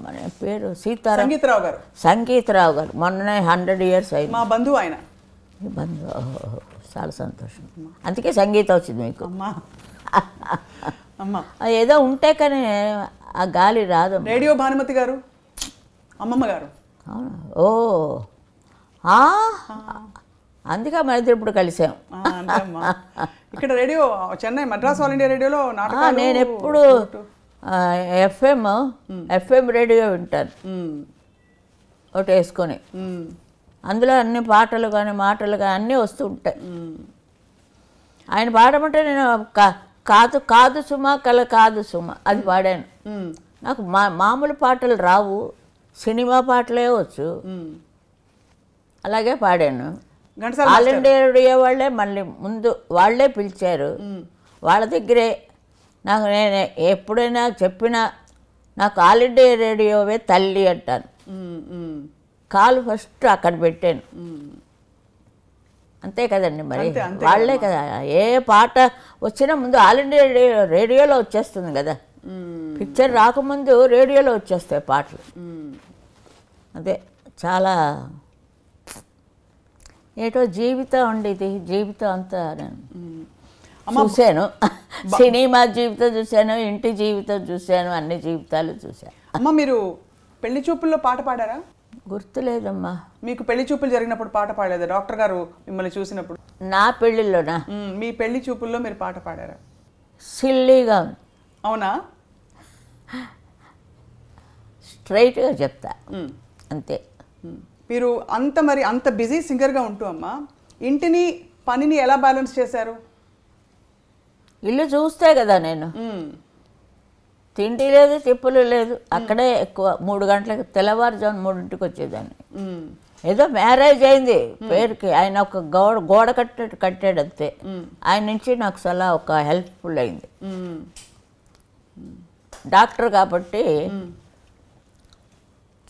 మన పేరు సంగీతరావు గారు. సంగీతరావు గారు మొన్ననే 100 years అయింది. మా బంధువు ఆయన. మీ బంధువు. చాలా సంతోషం. అందుకే సంగీతం వచ్చింది మీకు. ఏదో ఉంటే కానీ ఆ గాలి రాదు. రేడియో భానుమతి గారు, అమ్మమ్మ గారు. ఓ అందుకే మన ఇద్దరు ఇప్పుడు కలిసాం. ఇక్కడ radio Chennai Madras all India రేడియోలో నాటకాలు. నేను ఎప్పుడు ఎఫ్ఎం రేడియో వింటాను ఒకటి వేసుకొని. అందులో అన్ని పాటలు కానీ మాటలు కానీ అన్నీ వస్తూ ఉంటాయి. ఆయన పాడమంటే నేను కాదు కాదు సుమ కల కాదు సుమ అది పాడాను. నాకు మామూలు పాటలు రావు, సినిమా పాటలే వచ్చు. అలాగే పాడాను. ఆల్ ఇండియా రేడియో వాళ్ళే మళ్ళీ ముందు వాళ్ళే పిలిచారు. వాళ్ళ దగ్గరే నాకు నేను ఎప్పుడైనా చెప్పినా నాకు ఆల్ ఇండియా రేడియోవే తల్లి అంటాను. కాలు ఫస్ట్ అక్కడ పెట్టాను. అంతే కదండి మరి, వాళ్ళే కదా. ఏ పాట వచ్చినా ముందు ఆల్ ఇండియా రేడియోలో వచ్చేస్తుంది కదా. పిక్చర్ రాకముందు రేడియోలో వచ్చేస్తాయి పాటలు. అదే చాలా ఏటో జీవితం ఉండేది. జీవితం అంతా నేను చూశాను. సినిమా జీవితం చూశాను, ఇంటి జీవితం చూశాను, అన్ని జీవితాలు చూశాను. అమ్మ మీరు పెళ్లి చూపుల్లో పాట పాడారా? గుర్తులేదమ్మా. మీకు పెళ్లి చూపులు జరిగినప్పుడు పాట పాడలేదా డాక్టర్ గారు మిమ్మల్ని చూసినప్పుడు? నా పెళ్ళిలోనా? మీ పెళ్లి చూపుల్లో మీరు పాట పాడారా? సిల్లీగా. అవునా? స్ట్రైట్గా చెప్తా అంతే. మీరు అంత బిజీ సింగర్గా ఉంటూ అమ్మా ఇంటిని పనిని ఎలా బ్యాలెన్స్ చేశారు? ఇల్లు చూస్తే కదా నేను. తిండి లేదు, తిప్పులు లేదు. అక్కడే ఎక్కువ 3 గంటలకు తెల్లవారుజాము 3ంటికి వచ్చేదాన్ని. ఏదో మ్యారేజ్ అయింది పేరుకి. ఆయన ఒక గోడ కట్టాడు అంతే. ఆయన నుంచి నాకు చాలా ఒక హెల్ప్ఫుల్ అయింది. డాక్టర్ కాబట్టి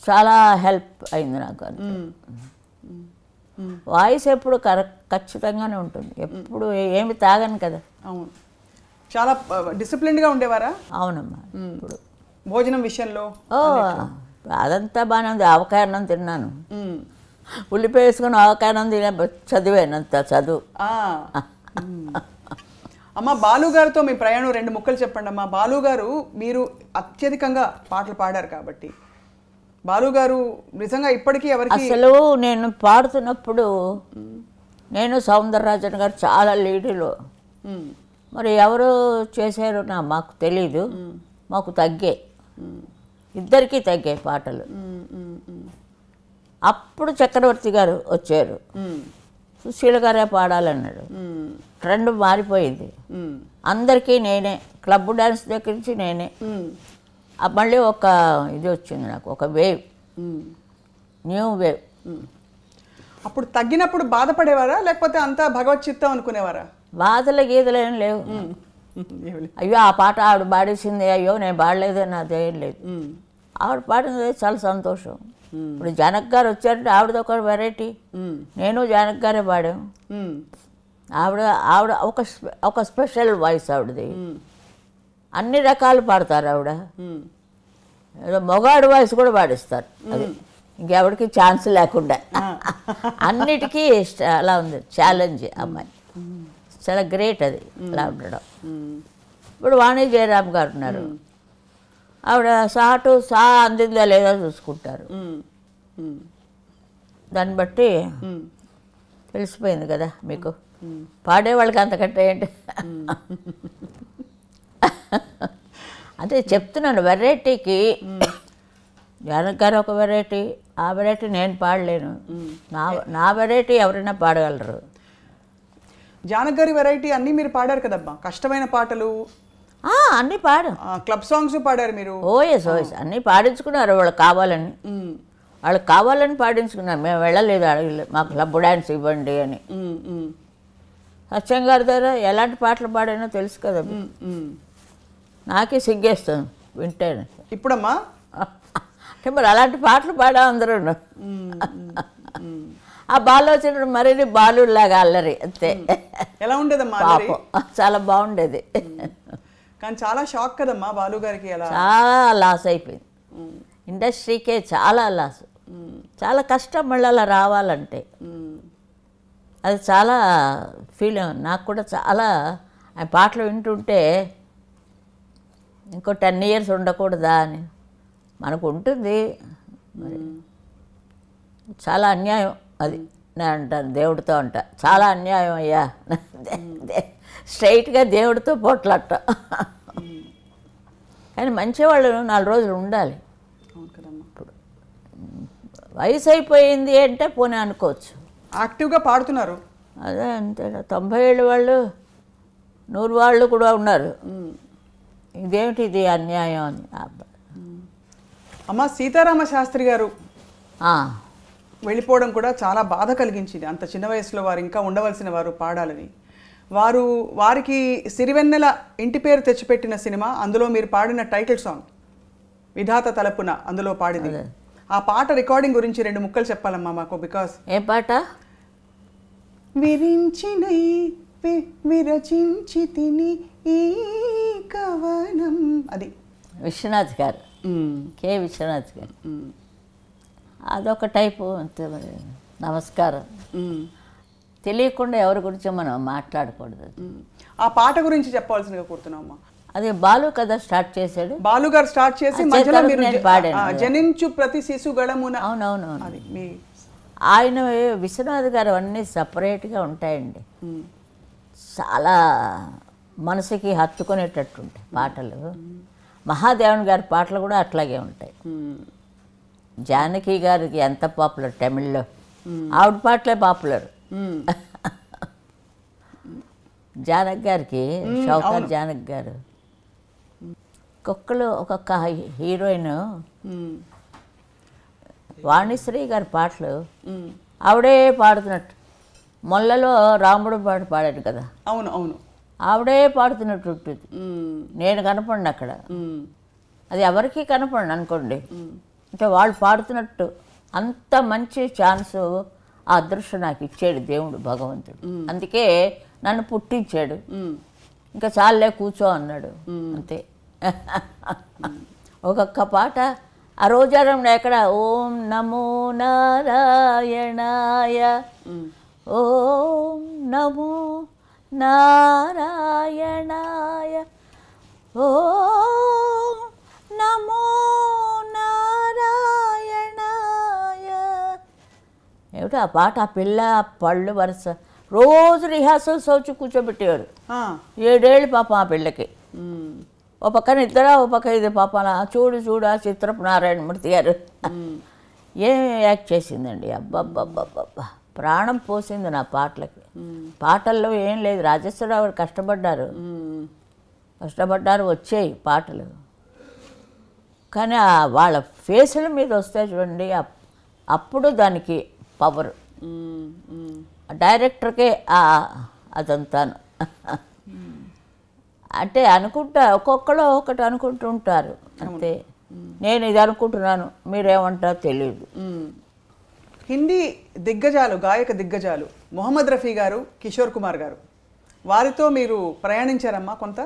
చాలా హెల్ప్ అయింది నాకు. వాయిస్ ఎప్పుడు ఖచ్చితంగానే ఉంటుంది. ఎప్పుడు ఏమి తాగను కదా. అవును. చాలా డిసిప్లిన్డ్గా ఉండేవారా? అవునమ్మా. ఇప్పుడు భోజనం విషయంలో అదంతా బాగానే ఉంది. ఆవకాయ అన్నం తిన్నాను, ఉల్లిపాయ వేసుకొని ఆవకాయ అన్నం తినే చదివానంత చదువు. అమ్మ బాలు గారితో మీ ప్రయాణం 2 ముక్కలు చెప్పండి అమ్మా. బాలు గారు మీరు అత్యధికంగా పాటలు పాడారు కాబట్టి బాలు గారు నిజంగా ఇప్పటికీ ఎవరికి అసలు నేను పాడుతున్నప్పుడు నేను సౌందరరాజన్ గారు చాలా లీడులో. మరి ఎవరు చేశారో మాకు తెలీదు. మాకు తగ్గాయి, ఇద్దరికీ తగ్గాయి పాటలు. అప్పుడు చక్రవర్తి గారు వచ్చారు. సుశీల గారే పాడాలన్నాడు. ట్రెండ్ మారిపోయింది. అందరికీ నేనే, క్లబ్ డ్యాన్స్ దగ్గర నుంచి నేనే. మళ్ళీ ఒక ఇది వచ్చింది నాకు, ఒక వేవ్, న్యూ వేవ్. అప్పుడు తగ్గినప్పుడు బాధపడేవారా లేకపోతే అంతా భగవత్ చిత్తం అనుకునేవారా? బాధలు గీతలు ఏం లేవు. అయ్యో ఆ పాట ఆవిడ పాడేసింది, అయ్యో నేను పాడలేదు అని అదేం లేదు. ఆవిడ పాడినది చాలా సంతోషం. ఇప్పుడు జానక్ గారు వచ్చారంటే ఆవిడది ఒక వెరైటీ, నేను జానక్ గారే పాడాం. ఆవిడ ఆవిడ ఒక స్పెషల్ వాయిస్ ఆవిడది. అన్ని రకాలు పాడతారు ఆవిడ. ఏదో మొగాడు వాయిస్ కూడా పాడిస్తారు. అది ఇంకెవరికి ఛాన్స్ లేకుండా అన్నిటికీ అలా ఉంది. ఛాలెంజ్ అమ్మాయి, చాలా గ్రేట్ అది అలా ఉండడం. ఇప్పుడు వాణి జయరామ్ గారు ఉన్నారు. ఆవిడ సా అందిందా లేదా చూసుకుంటారు. దాన్ని బట్టి తెలిసిపోయింది కదా మీకు. పాడేవాళ్ళకి అంతకంటే ఏంటి. అంటే చెప్తున్నాను వెరైటీకి జానకి గారు ఒక వెరైటీ, ఆ వెరైటీ నేను పాడలేను. నా వెరైటీ ఎవరైనా పాడగలరు. జానకి గారి వెరైటీ అన్నీ మీరు పాడారు కదమ్మా, కష్టమైన పాటలు అన్నీ పాడు, క్లబ్ సాంగ్స్ పాడారు మీరు. ఓఎస్ అన్నీ పాడించుకున్నారు వాళ్ళకి కావాలని. వాళ్ళకి కావాలని పాడించుకున్నారు, మేము వెళ్ళలేదు, అడగలేదు మాకు క్లబ్ డ్యాన్స్ ఇవ్వండి అని. సత్యం గారి దగ్గర ఎలాంటి పాటలు పాడానో తెలుసు కదా, నాకే సిగ్గేస్తుంది వింటేనే. ఇప్పుడమ్మా అంటే మరి అలాంటి పాటలు పాడా అందరూ. ఆ బాలు వచ్చినప్పుడు మరీ బాలులాగా అల్లరి అంతే. ఎలా ఉండేదమ్మా? చాలా బాగుండేది, కానీ చాలా షాక్ కదమ్మా బాలు గారికి. చాలా లాస్ అయిపోయింది ఇండస్ట్రీకే, చాలా లాస్, చాలా కష్టం మళ్ళీ అలా రావాలంటే. అది చాలా ఫీల్ నాకు కూడా. చాలా ఆ పాటలు వింటుంటే ఇంకో 10 years ఉండకూడదా అని మనకు ఉంటుంది. మరి చాలా అన్యాయం అది, నేను అంటాను దేవుడితో అంట, చాలా అన్యాయం అయ్యా, స్ట్రైట్గా దేవుడితో పోట్లాట. కానీ మంచివాళ్ళు 4 రోజులు ఉండాలి. ఇప్పుడు వయసు అయిపోయింది అంటే పోనీ అనుకోవచ్చు, యాక్టివ్గా పాడుతున్నారు. అదే అంతే, 90 ఏళ్ళ వాళ్ళు 100 వాళ్ళు కూడా ఉన్నారు. ఇదేమిటి ఇది అన్యాయం అని. అమ్మ సీతారామ శాస్త్రి గారు వెళ్ళిపోవడం కూడా చాలా బాధ కలిగించింది. అంత చిన్న వయసులో వారు ఇంకా ఉండవలసిన వారు పాడాలని. వారికి సిరివెన్నెల ఇంటి పేరు తెచ్చిపెట్టిన సినిమా, అందులో మీరు పాడిన టైటిల్ సాంగ్ విధాత తలపున అందులో పాడింది. ఆ పాట రికార్డింగ్ గురించి 2 ముక్కలు చెప్పాలమ్మా మాకు. బికాస్ ఏ పాట? విరించినై విరచించి తిని ఈ కవనం, అది విశ్వనాథ్ గారు, కె విశ్వనాథ్ గారు. అదొక టైపు అంతే. మరి నమస్కారం. తెలియకుండా ఎవరి గురించి మనం మాట్లాడకూడదు. ఆ పాట గురించి చెప్పాల్సిందిగా కోరుతున్నామమ్మా. అది బాలు కదా స్టార్ట్ చేశాడు, బాలు గారు స్టార్ట్ చేసి మధ్యలో మీరు పాడాను జనించు ప్రతి శిశు గళమున. అవునవును, ఆయన విశ్వనాథ్ గారు అన్నీ సపరేట్గా ఉంటాయండి. చాలా మనసుకి హత్తుకునేటట్టు ఉంటాయి పాటలు. మహాదేవన్ గారి పాటలు కూడా అట్లాగే ఉంటాయి. జానకి గారికి ఎంత పాపులర్ తమిళ్లో, ఆవిడ పాటలే పాపులర్. జానకి గారికి, షౌకర్ జానకి గారు, ఒక్కొక్క హీరోయిన్ వాణిశ్రీ గారి పాటలు ఆవిడే పాడుతున్నట్టు. మొల్లలో రాముడు పాట పాడాడు కదా, అవును అవును, ఆవిడే పాడుతున్నట్టు ఉంటుంది. నేను కనపడిన అక్కడ, అది ఎవరికి కనపడను అనుకోండి. అంటే వాళ్ళు పాడుతున్నట్టు అంత మంచి ఛాన్సు, ఆ అదృష్టం నాకు ఇచ్చాడు దేవుడు భగవంతుడు. అందుకే నన్ను పుట్టించాడు. ఇంకా చాలే కూర్చో అన్నాడు అంతే. ఒక్కొక్క పాట ఆ రోజారంలో ఎక్కడ ఓం నమో నారాయణాయ, ఓం నమో నారాయణాయ, ఓం నమో నారాయణాయ. ఏమిటి ఆ పాట? ఆ పిల్ల పళ్ళు వరుస రోజు రిహార్సల్స్ వచ్చి కూర్చోబెట్టేవారు. 7 ఏళ్ళు పాపం ఆ పిల్లకి. ఓ పక్క నిద్ర, ఓ పక్క ఇది పాపన. చూడు ఆ చిత్రపు నారాయణమూర్తి గారు ఏం యాక్ట్ చేసిందండి. అబ్బబ్బబ్బబ్బబ్బా, ప్రాణం పోసింది నా పాటలకి. పాటల్లో ఏం లేదు, రాజేశ్వరరావు గారు కష్టపడ్డారు, వచ్చాయి పాటలు. కానీ వాళ్ళ ఫేసుల మీద వస్తాయి చూడండి, అప్పుడు దానికి పవర్. డైరెక్టర్కే అదంతాను. అంటే ఒక్కొక్కరు ఒకటి అనుకుంటూ ఉంటారు అంతే. నేను ఇది అనుకుంటున్నాను, మీరేమంటారో తెలియదు. హిందీ దిగ్గజాలు, గాయక దిగ్గజాలు మొహమ్మద్ రఫీ గారు, కిషోర్ కుమార్ గారు, వారితో మీరు ప్రయాణించారమ్మా కొంత?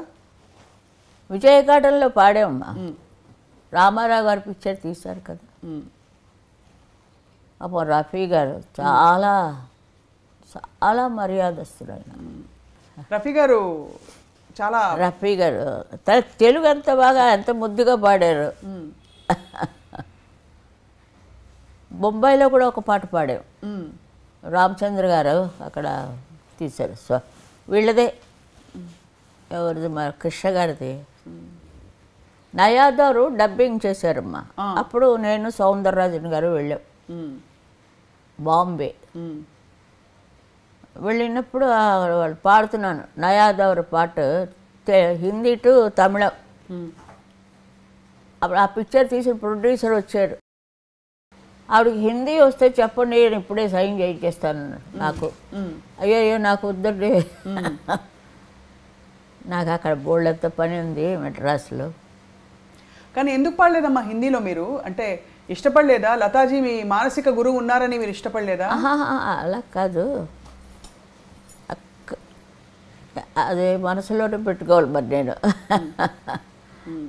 విజయఘాటంలో పాడామమ్మా. రామారావు గారు పిక్చర్ తీశారు కదా. అప్పుడు రఫీ గారు చాలా చాలా మర్యాదస్తుడు ఆయన. రఫీ గారు తెలుగు ఎంత బాగా, ఎంత ముద్దుగా పాడారు. బొంబాయిలో కూడా ఒక పాట పాడాం, రామచంద్ర గారు అక్కడ తీశారు. వీళ్ళదే, ఎవరిది, మన కృష్ణ గారిది. నయాదారు డబ్బింగ్ చేశారమ్మా. అప్పుడు నేను సౌందరరాజన్ గారు వెళ్ళాం బాంబే. వెళ్ళినప్పుడు వాళ్ళు పాడుతున్నాను నయాదవర్ పాట, హిందీ టు తమిళం. అప్పుడు ఆ పిక్చర్ తీసిన ప్రొడ్యూసర్ వచ్చారు. ఆవిడకి హిందీ వస్తే చెప్పండి, నేను ఇప్పుడే సైన్ చేయించేస్తాను నాకు. అయ్యో నాకు వద్దండి, నాకు అక్కడ బోల్డంత పని ఉంది మెడ్రాస్లో. కానీ ఎందుకు పాడలేదమ్మా హిందీలో మీరు? అంటే ఇష్టపడలేదా? లతాజీ మీ మానసిక గురువు ఉన్నారని మీరు ఇష్టపడలేదా? అలా కాదు, అదే మనసులోనే పెట్టుకోవాలి మరి నేను.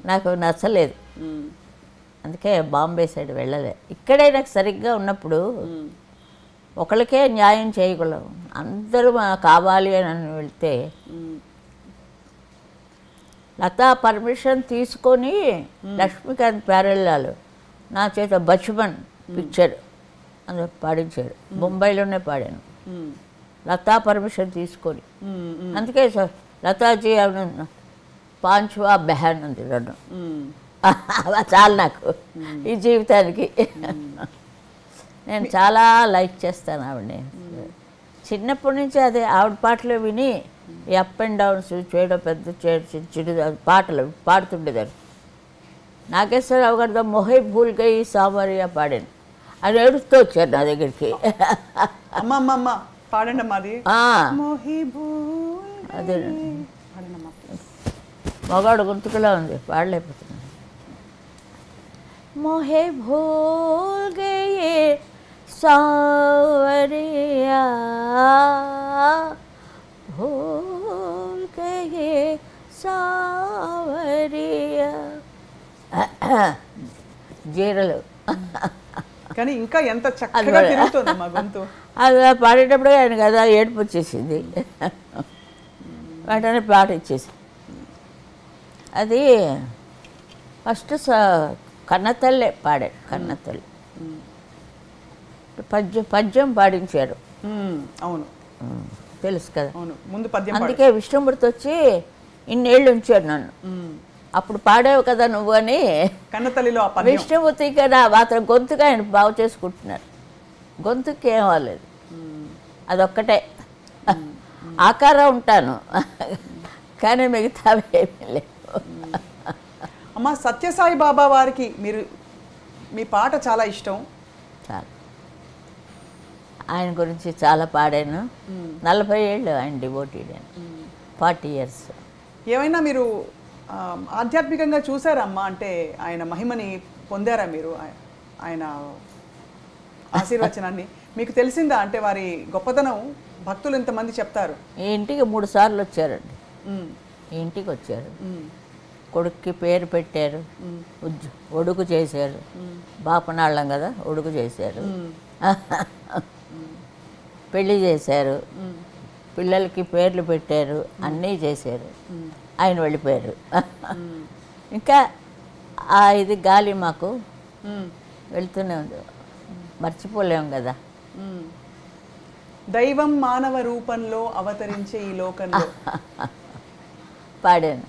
నాకు నచ్చలేదు, అందుకే బాంబే సైడ్ వెళ్ళలే. ఇక్కడే నాకు సరిగ్గా ఉన్నప్పుడు ఒకరికే న్యాయం చేయగలం, అందరూ కావాలి అని వెళ్తే లతా పర్మిషన్ తీసుకొని లక్ష్మీకాంత్ ప్యారెల్లాలు నా చేత బచ్మన్ పిక్చర్ అందులో పాడించాడు. బొంబాయిలోనే పాడాను లతా పర్మిషన్ తీసుకొని. అందుకే సార్ లతాజీ పాంచ్వా బెహాన్ ఉంది రెండు, చాలు నాకు ఈ జీవితానికి. నేను చాలా లైక్ చేస్తాను ఆవిడని. చిన్నప్పటి నుంచి అదే ఆవిడ పాటలు విని ఈ అప్ అండ్ డౌన్స్ చేయడం, పెద్ద చిడు పాటలు పాడుతుండేదాన్ని. నాగేశ్వరరావు గారితో మొహై భూల్ గయి సామరియా పాడాను. అది ఏడుస్తూ వచ్చారు నా దగ్గరికి. అమ్మ పాడండి అమ్మా అది. అదే మగాడు గుంతుకులా ఉంది, పాడలేకపోతున్నాను. మొహే భూల్ గయే సావరియా భూల్ గయే సావరియా. జీరలు కానీ ఇంకా ఎంత చక్కగా తిరుగుతుంది మా గొంతు. అది పాడేటప్పుడు ఆయన కదా ఏడుపు వచ్చేసింది, వెంటనే పాట ఇచ్చేసి. అది ఫస్ట్ కన్నతల్లే పాడాడు, కన్నతల్లి పద్యం పాడించారు. అవును తెలుసు కదా, ముందు పద్యం. అందుకే విష్ణుమూర్తి వచ్చి ఇన్నేళ్ళు ఉంచాడు నన్ను. అప్పుడు పాడావు కదా నువ్వు అని కన్నతల్లిలో విష్ణుమూర్తి కదా మాత్రం గొంతుగా ఆయన బాగు చేసుకుంటున్నారు. గొంతుకి ఏం అవ్వలేదు, అదొక్కటే ఆకారం ఉంటాను కానీ మిగతావి ఏమీ లేవు. అమ్మ సత్యసాయి బాబా వారికి మీరు మీ పాట చాలా ఇష్టం. చాలా ఆయన గురించి చాలా పాడాను. 40 ఏళ్ళు ఆయన డివోటెడ్, 40 years. ఏమైనా మీరు ఆధ్యాత్మికంగా చూసారమ్మా? అంటే ఆయన మహిమని పొందారా మీరు? ఆయన ఆశీర్వచనాన్ని మీకు తెలిసిందా? అంటే వారి గొప్పతనం భక్తులు ఎంతమంది చెప్తారు? ఈ ఇంటికి 3 సార్లు వచ్చారండి. ఈ ఇంటికి వచ్చారు, కొడుక్కి పేరు పెట్టారు, ఒడుగు చేశారు. బాపనాళ్ళం కదా, ఒడుగు చేశారు, పెళ్ళి చేశారు, పిల్లలకి పేర్లు పెట్టారు, అన్నీ చేశారు. ఆయన వెళ్ళిపోయారు. ఇంకా ఇది గాలి మాకు వెళ్తూనే ఉంది, మర్చిపోలేము కదా. దైవం మానవ రూపంలో అవతరించే ఈ లోకంలో పాడాను.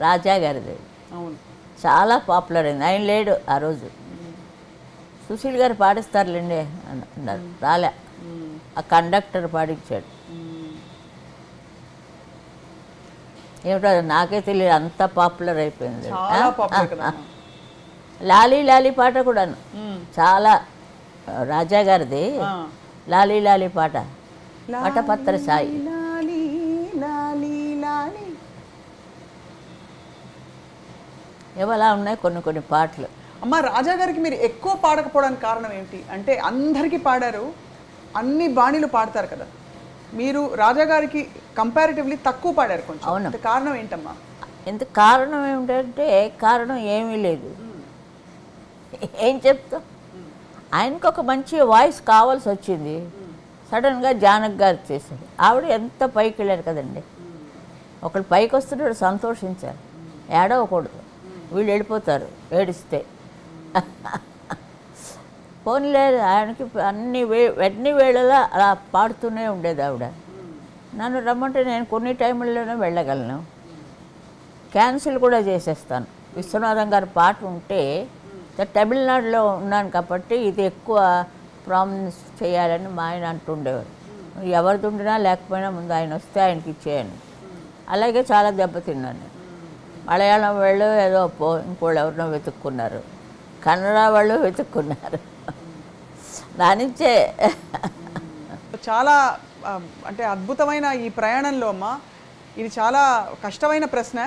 రాజా గారిది అవును, చాలా పాపులర్ అయింది. ఆయన లేడు ఆ రోజు. సుశీల్ గారు పాడిస్తారులేండి అన్నారు, రాలే. ఆ కండక్టర్ పాడించాడు. ఏమిటో నాకే తెలియదు, అంత పాపులర్ అయిపోయింది. లాలీ లాలీ పాట కూడాను చాలా, రాజా గారిది లాలీ లాలీ పాట, పటపత్ర సాయి. ఏవలా ఉన్నాయి కొన్ని పాటలు. అమ్మ రాజా గారికి మీరు ఎక్కువ పాడకపోవడానికి కారణం ఏంటి? అంటే అందరికీ పాడారు, అన్ని బాణీలు పాడతారు కదా, మీరు రాజా గారికి కంపారిటివ్లీ తక్కువ పాడారు కొంచెం. అవును, కారణం ఏంటమ్మా? ఎంత కారణం ఏమిటంటే కారణం ఏమీ లేదు. ఏం చెప్తాం, ఆయనకు ఒక మంచి వాయిస్ కావాల్సి వచ్చింది. సడన్గా జానక్ గారు చేశారు. ఆవిడ ఎంత పైకి వెళ్ళారు కదండి. ఒకళ్ళు పైకి వస్తున్నాడు, సంతోషించారు, ఏడవకూడదు. వీళ్ళు వెళ్ళిపోతారు ఏడిస్తే. పోనీలే, ఆయనకి అన్ని వేళలా అలా పాడుతూనే ఉండేది ఆవిడ. నన్ను రమ్మంటే నేను కొన్ని టైంలోనే వెళ్ళగలను. క్యాన్సిల్ కూడా చేసేస్తాను. విశ్వనాథం గారి పాట ఉంటే తమిళనాడులో ఉన్నాను కాబట్టి ఇది ఎక్కువ ప్రామినెన్స్ చేయాలని మా ఆయన అంటుండేవారు. ఎవరిది ఉండినా లేకపోయినా ముందు ఆయన వస్తే ఆయనకి ఇచ్చేయండి. అలాగే చాలా దెబ్బతిన్నాను. మలయాళం వాళ్ళు ఏదో ఇంకోళ్ళు ఎవరినో వెతుక్కున్నారు, కన్నడ వాళ్ళు వెతుక్కున్నారు. దానించే చాలా అంటే అద్భుతమైన ఈ ప్రయాణంలో అమ్మ ఇది చాలా కష్టమైన ప్రశ్న.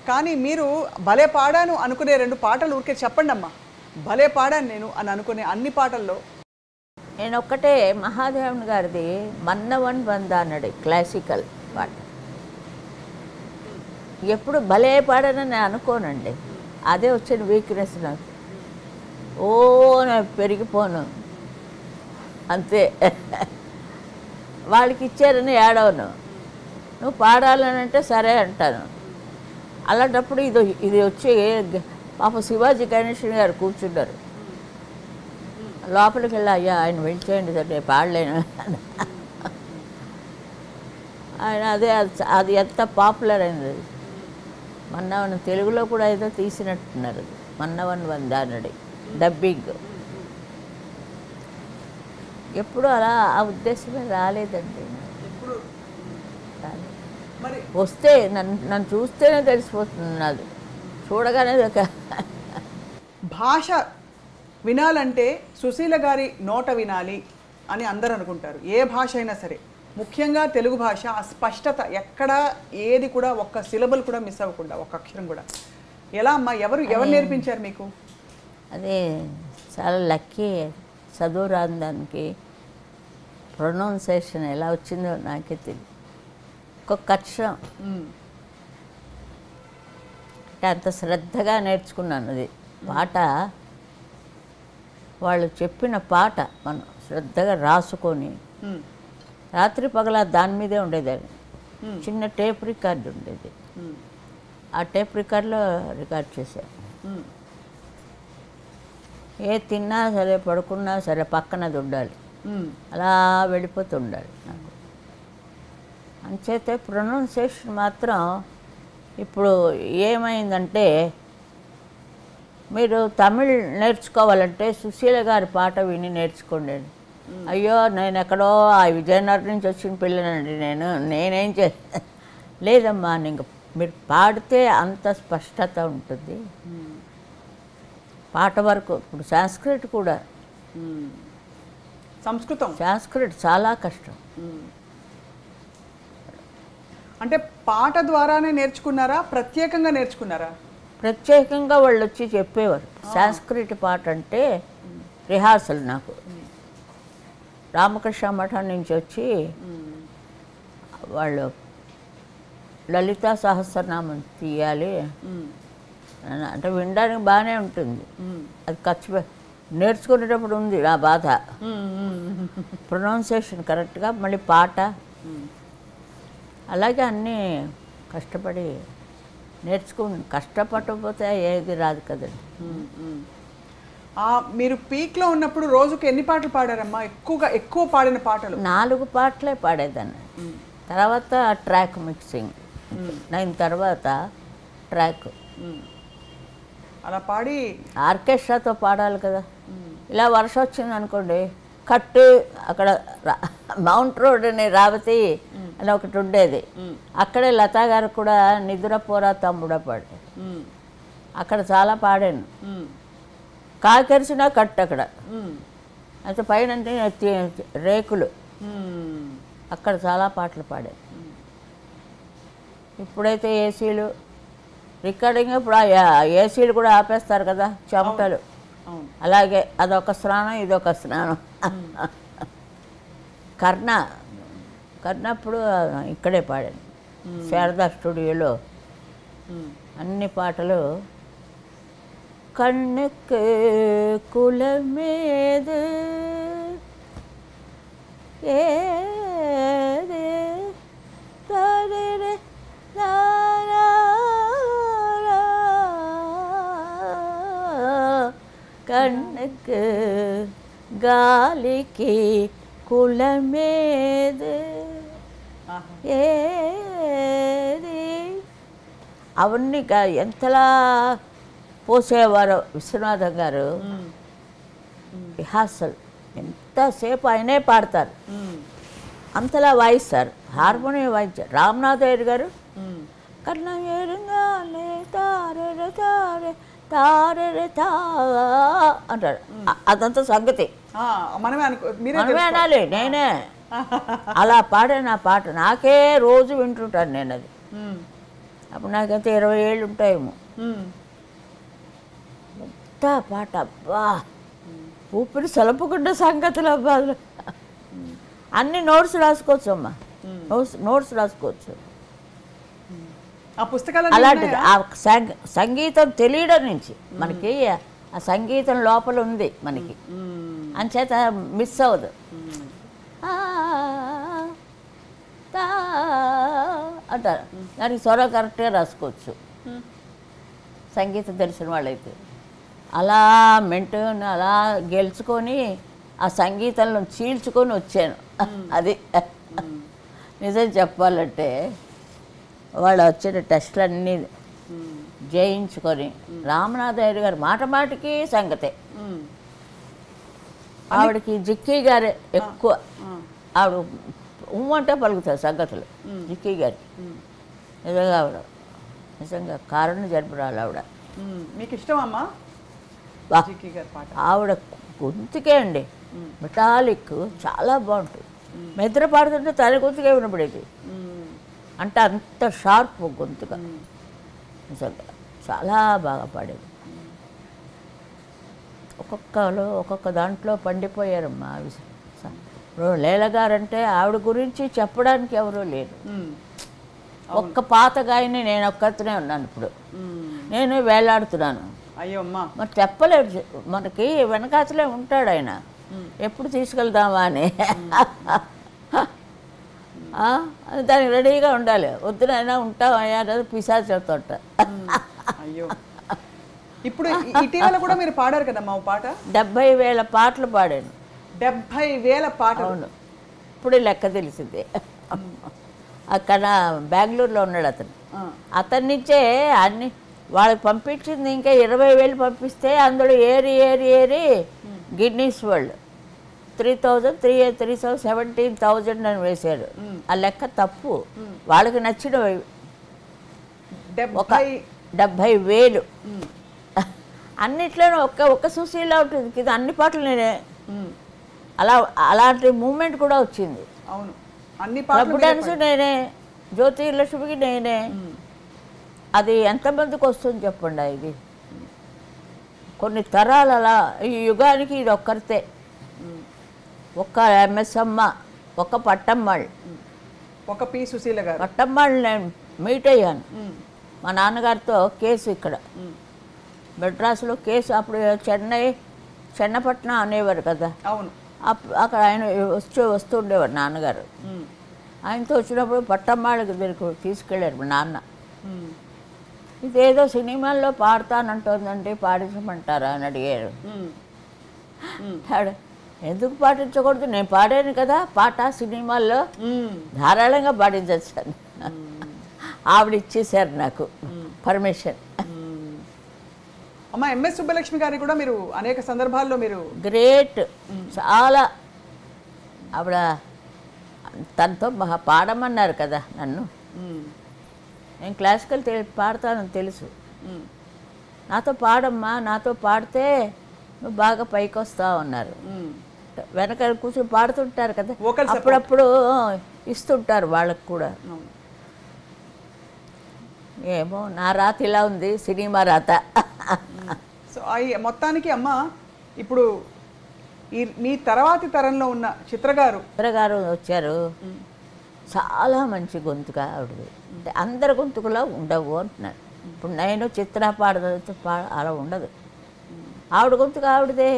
కానీ మీరు భలే పాడాను అనుకునే 2 పాటలు ఊరికే చెప్పండి అమ్మా. భలే పాడాను నేను అని అనుకునే అన్ని పాటల్లో నేను ఒక్కటే మహాదేవన్ గారిది మన్నవన్ వందానడి క్లాసికల్ పాట. ఎప్పుడు భలే పాడానని నేను అనుకోనండి, అదే వచ్చిన వీక్నెస్ నాకు. ఓ నేను పెరిగిపోను అంతే. వాళ్ళకి ఇచ్చారని ఏడవను, నువ్వు పాడాలని అంటే సరే అంటాను. అలాంటప్పుడు ఇది వచ్చి పాప శివాజీ గణేషన్ గారు కూర్చున్నారు. లోపలికి వెళ్ళి అయ్యా ఆయన వెళ్ళిచేయండి సార్ నేను పాడలేను. ఆయన అది ఎంత పాపులర్ అయింది. మన్నవన్ తెలుగులో కూడా ఏదో తీసినట్టున్నారు, మన్నవన్ వందానడి డబ్బింగ్. ఎప్పుడు అలా ఆ ఉద్దేశమే రాలేదండి. వస్తే నన్ను చూస్తేనే తెలిసిపోతుంది, నాది చూడగానే ఒక భాష వినాలంటే సుశీల గారి నోట వినాలి అని అందరూ అనుకుంటారు. ఏ భాష అయినా సరే, ముఖ్యంగా తెలుగు భాష ఆ స్పష్టత ఎక్కడ ఏది కూడా ఒక్క సిలబుల్ కూడా మిస్ అవ్వకుండా, ఒక్క అక్షరం కూడా. ఎలా అమ్మా, ఎవరు నేర్పించారు మీకు? అదే చాలా లక్కీ. చదువు రాని దానికి ప్రొనౌన్సియేషన్ ఎలా వచ్చిందో నాకే తెలియదు. ఒక్కొక్క అక్షరం అంటే అంత శ్రద్ధగా నేర్చుకున్నాను. అది పాట వాళ్ళు చెప్పిన పాట మనం శ్రద్ధగా రాసుకొని రాత్రి పగల దాని మీదే ఉండేదాన్ని. చిన్న టేప్ రికార్డు ఉండేది, ఆ టేప్ రికార్డులో రికార్డ్ చేశాను. ఏ తిన్నా సరే పడుకున్నా సరే పక్కనది ఉండాలి, అలా వెళ్ళిపోతుండాలి నాకు. అంచేతే ప్రొనౌన్సియేషన్ మాత్రం ఇప్పుడు ఏమైందంటే, మీరు తమిళ్ నేర్చుకోవాలంటే సుశీల గారి పాట విని నేర్చుకోండి. అయ్యో నేను ఎక్కడో ఆ విజయనగరం నుంచి వచ్చిన పిల్లనండి నేనేం లేదమ్మా, ఇంక మీరు పాడితే అంత స్పష్టత ఉంటుంది. పాట వరకు ఇప్పుడు సంస్కృత్ కూడా, సంస్కృత్ చాలా కష్టం. అంటే పాట ద్వారానే నేర్చుకున్నారా, ప్రత్యేకంగా నేర్చుకున్నారా? ప్రత్యేకంగా వాళ్ళు వచ్చి చెప్పేవారు. సంస్కృత్ పాట అంటే రిహార్సల్ నాకు రామకృష్ణ మఠం నుంచి వచ్చి వాళ్ళు లలితా సహస్రనామం తీయాలి అంటే వినడానికి బాగానే ఉంటుంది, అది ఖర్చు నేర్చుకునేటప్పుడు ఉంది నా బాధ. ప్రొనౌన్సియేషన్ కరెక్ట్గా, మళ్ళీ పాట, అలాగే అన్నీ కష్టపడి కష్టపడకపోతే ఏది రాదు కదండి. మీరు పీక్లో ఉన్నప్పుడు రోజుకి ఎన్ని పాటలు పాడారమ్మా? ఎక్కువ పాడిన పాటలు? 4 పాటలే పాడేదాన్ని. తర్వాత ట్రాక్ మిక్సింగ్, 9 తర్వాత ట్రాక్. అలా పాడి ఆర్కెస్ట్రాతో పాడాలి కదా. ఇలా వర్షం వచ్చింది అనుకోండి, కట్టు అక్కడ మౌంట్ రోడ్ అని రావతి అని ఒకటి ఉండేది, అక్కడే లతా గారు కూడా నిదురపోరా తమ్ముడా పాడారు. అక్కడ చాలా పాడాను. కాకెరిసిన కట్టు అక్కడ, అయితే పైన రేకులు, అక్కడ చాలా పాటలు పాడాను. ఇప్పుడైతే ఏసీలు రికార్డింగ్, ఇప్పుడు ఏసీలు కూడా ఆపేస్తారు కదా, చెమటలు. అలాగే అదొక స్నానం, ఇదొక స్నానం. కర్ణ అప్పుడు ఇక్కడే పాడాను, శారదా స్టూడియోలో. అన్ని పాటలు కన్నుకు కులమేదు ఏదే తరే కన్నుకు గాలికి కులమేదు ఏది అవన్నీ ఎంతలా పోసేవారో విశ్వనాథం గారు. రిహార్సల్ ఎంతసేపు ఆయనే పాడతారు, అంతలా వాయిస్తారు, హార్మోనియం వాయించారు. రామనాథ్ అయ్యర్ గారు కన్నా ఏరుగానే తారే తారే తారే తా అంటాడు. అదంతా సంగతి మనమే అనాలి. నేనే అలా పాడే నా పాట నాకే రోజు వింటుంటాను నేను. అది అప్పుడు నాకైతే 20 ఏళ్ళు ఉంటాయేమో. ఎంత పాట అబ్బా, ఊపిరి సలపకుండా సంగతులు అబ్బా. అన్ని నోట్స్ రాసుకోవచ్చు అమ్మా, నోట్స్ రాసుకోవచ్చు. అలాంటిది ఆ సంగీతం తెలియడం నుంచి మనకి ఆ సంగీతం లోపల ఉంది మనకి, అంచేత మిస్ అవ్వదు. అంటారు దానికి స్వరం కరెక్ట్గా రాసుకోవచ్చు సంగీతం తెలిసిన వాళ్ళైతే. అలా మెంటూన్ అలా గెలుచుకొని ఆ సంగీతంలో చీల్చుకొని వచ్చాను. అది నిజం చెప్పాలంటే వాళ్ళు వచ్చిన టెస్టులన్నీ జయించుకొని. రామనాథ్ అయ్యర్ గారు మాట మాటికి సంగతే. ఆవిడకి జిక్కీ గారే ఎక్కువ, ఆవిడ అంటే పలుకుతారు సంగతులు జిక్కీ గారికి. నిజంగా ఆవిడ నిజంగా కారణ జరుపురాలు ఆవిడ. మీకు ఇష్టం అమ్మా ఆవిడ గొంతుకే అండి, మెటాలిక్ చాలా బాగుంటుంది. మెద్ర పాడుతుంటే తన గొంతుకే వినపడేది, అంటే అంత షార్ప్ గొంతుగా నిజంగా చాలా బాగా పాడేది. ఒక్కొక్క దాంట్లో పండిపోయారమ్మా. ఇప్పుడు లీలగారంటే ఆవిడ గురించి చెప్పడానికి ఎవరూ లేరు. ఒక్క పాత గాయని నేను ఒక్కతనే ఉన్నాను. ఇప్పుడు నేను వేలాడుతున్నాను. అయ్యో అమ్మా, మరి చెప్పలేడు. మనకి వెనకాతలే ఉంటాడు ఆయన, ఎప్పుడు తీసుకెళ్దామా అని. దానికి రెడీగా ఉండాలి. వద్దునైనా ఉంటామయ్యా అనేది పిశాచతోట. అయ్యో, ఇప్పుడు ఇటీవల కూడా మీరు పాడారు కదమ్మా పాట. 70,000 పాటలు పాడాను. 70,000 పాటలు. అవును, ఇప్పుడు లెక్క తెలిసింది. అక్కడ బెంగళూరులో ఉన్నాడు అతను. అతని నుంచే అన్ని వాళ్ళకి పంపించింది. ఇంకా 20,000 పంపిస్తే అందులో ఏరి గిన్నీస్ వరల్డ్ 17,000 అని వేశారు. ఆ లెక్క తప్పు. వాళ్ళకి నచ్చిన 70,000 అన్నిట్లోనూ ఒక్క సుశీల ఉంటుంది. ఇది అన్ని పాటలు నేనే. అలాంటి మూమెంట్ కూడా వచ్చింది. అవును, అన్ని క్లబ్ డాన్స్ నేనే, జ్యోతిలక్ష్మికి నేనే. అది ఎంతమందికి వస్తుంది చెప్పండి. ఇది కొన్ని తరాలు అలా. ఈ యుగానికి ఇది ఒక్కరితే. ఒక్క ఎంఎస్ అమ్మ, ఒక్క పట్టమ్మాళ్ళు, ఒక పి సుశీల గారు. పట్టమ్మాళ్ళు నేను మీట్ అయ్యాను మా నాన్నగారితో. కేసు ఇక్కడ మెడ్రాసులో కేసు. అప్పుడు చెన్నపట్నం అనేవారు కదా. అవును, అక్కడ ఆయన వస్తుండేవారు నాన్నగారు. ఆయనతో వచ్చినప్పుడు పట్టమ్మాళ్ళ దగ్గరికి తీసుకెళ్ళారు మా నాన్న. ఇదేదో సినిమాల్లో పాడతానంటుందండి, పాడించమంటారా అని అడిగారు. ఎందుకు పాటించకూడదు, నేను పాడాను కదా పాట సినిమాల్లో, ధారాళంగా పాటించాను. ఆవిడ ఇచ్చేసారు నాకు పర్మిషన్. అమ్మ ఎంఎస్ సుబ్బలక్ష్మి గారిని కూడా మీరు అనేక సందర్భాల్లో మీరు గ్రేట్, చాలా. ఆవిడ తనతో పాడమన్నారు కదా నన్ను. నేను క్లాసికల్ పాడతానని తెలుసు. నాతో పాడమ్మా, నాతో పాడితే నువ్వు బాగా పైకి వస్తావు అన్నారు. వెనక కూర్చొని పాడుతుంటారు కదా, అప్పుడప్పుడు ఇస్తుంటారు వాళ్ళకు కూడా. ఏమో నా రాత ఇలా ఉంది, సినిమా రాత. సో మొత్తానికి అమ్మ, ఇప్పుడు మీ తర్వాతి తరంలో ఉన్న చిత్రగారు వచ్చారు. చాలా మంచి గొంతుగా ఆవిడది. అంటే అందరి గొంతుకులా ఉండవు అంటున్నాడు. ఇప్పుడు నేను చిత్ర పాడదు అలా ఉండదు. ఆవిడ గొంతుగా ఆవిడదే,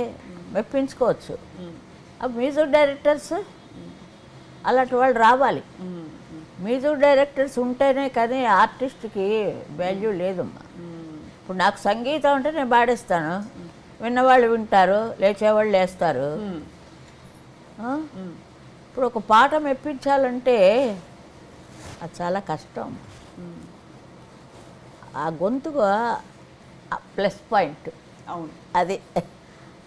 మెప్పించుకోవచ్చు. మ్యూజిక్ డైరెక్టర్స్ అలాంటి వాళ్ళు రావాలి. మ్యూజిక్ డైరెక్టర్స్ ఉంటేనే కానీ ఆర్టిస్ట్కి వాల్యూ లేదమ్మా. ఇప్పుడు నాకు సంగీతం అంటే నేను పాడేస్తాను, విన్నవాళ్ళు వింటారు, లేచేవాళ్ళు లేస్తారు. ఇప్పుడు ఒక పాట మెప్పించాలంటే అది చాలా కష్టం. ఆ గొంతుకు ప్లస్ పాయింట్. అవును. అది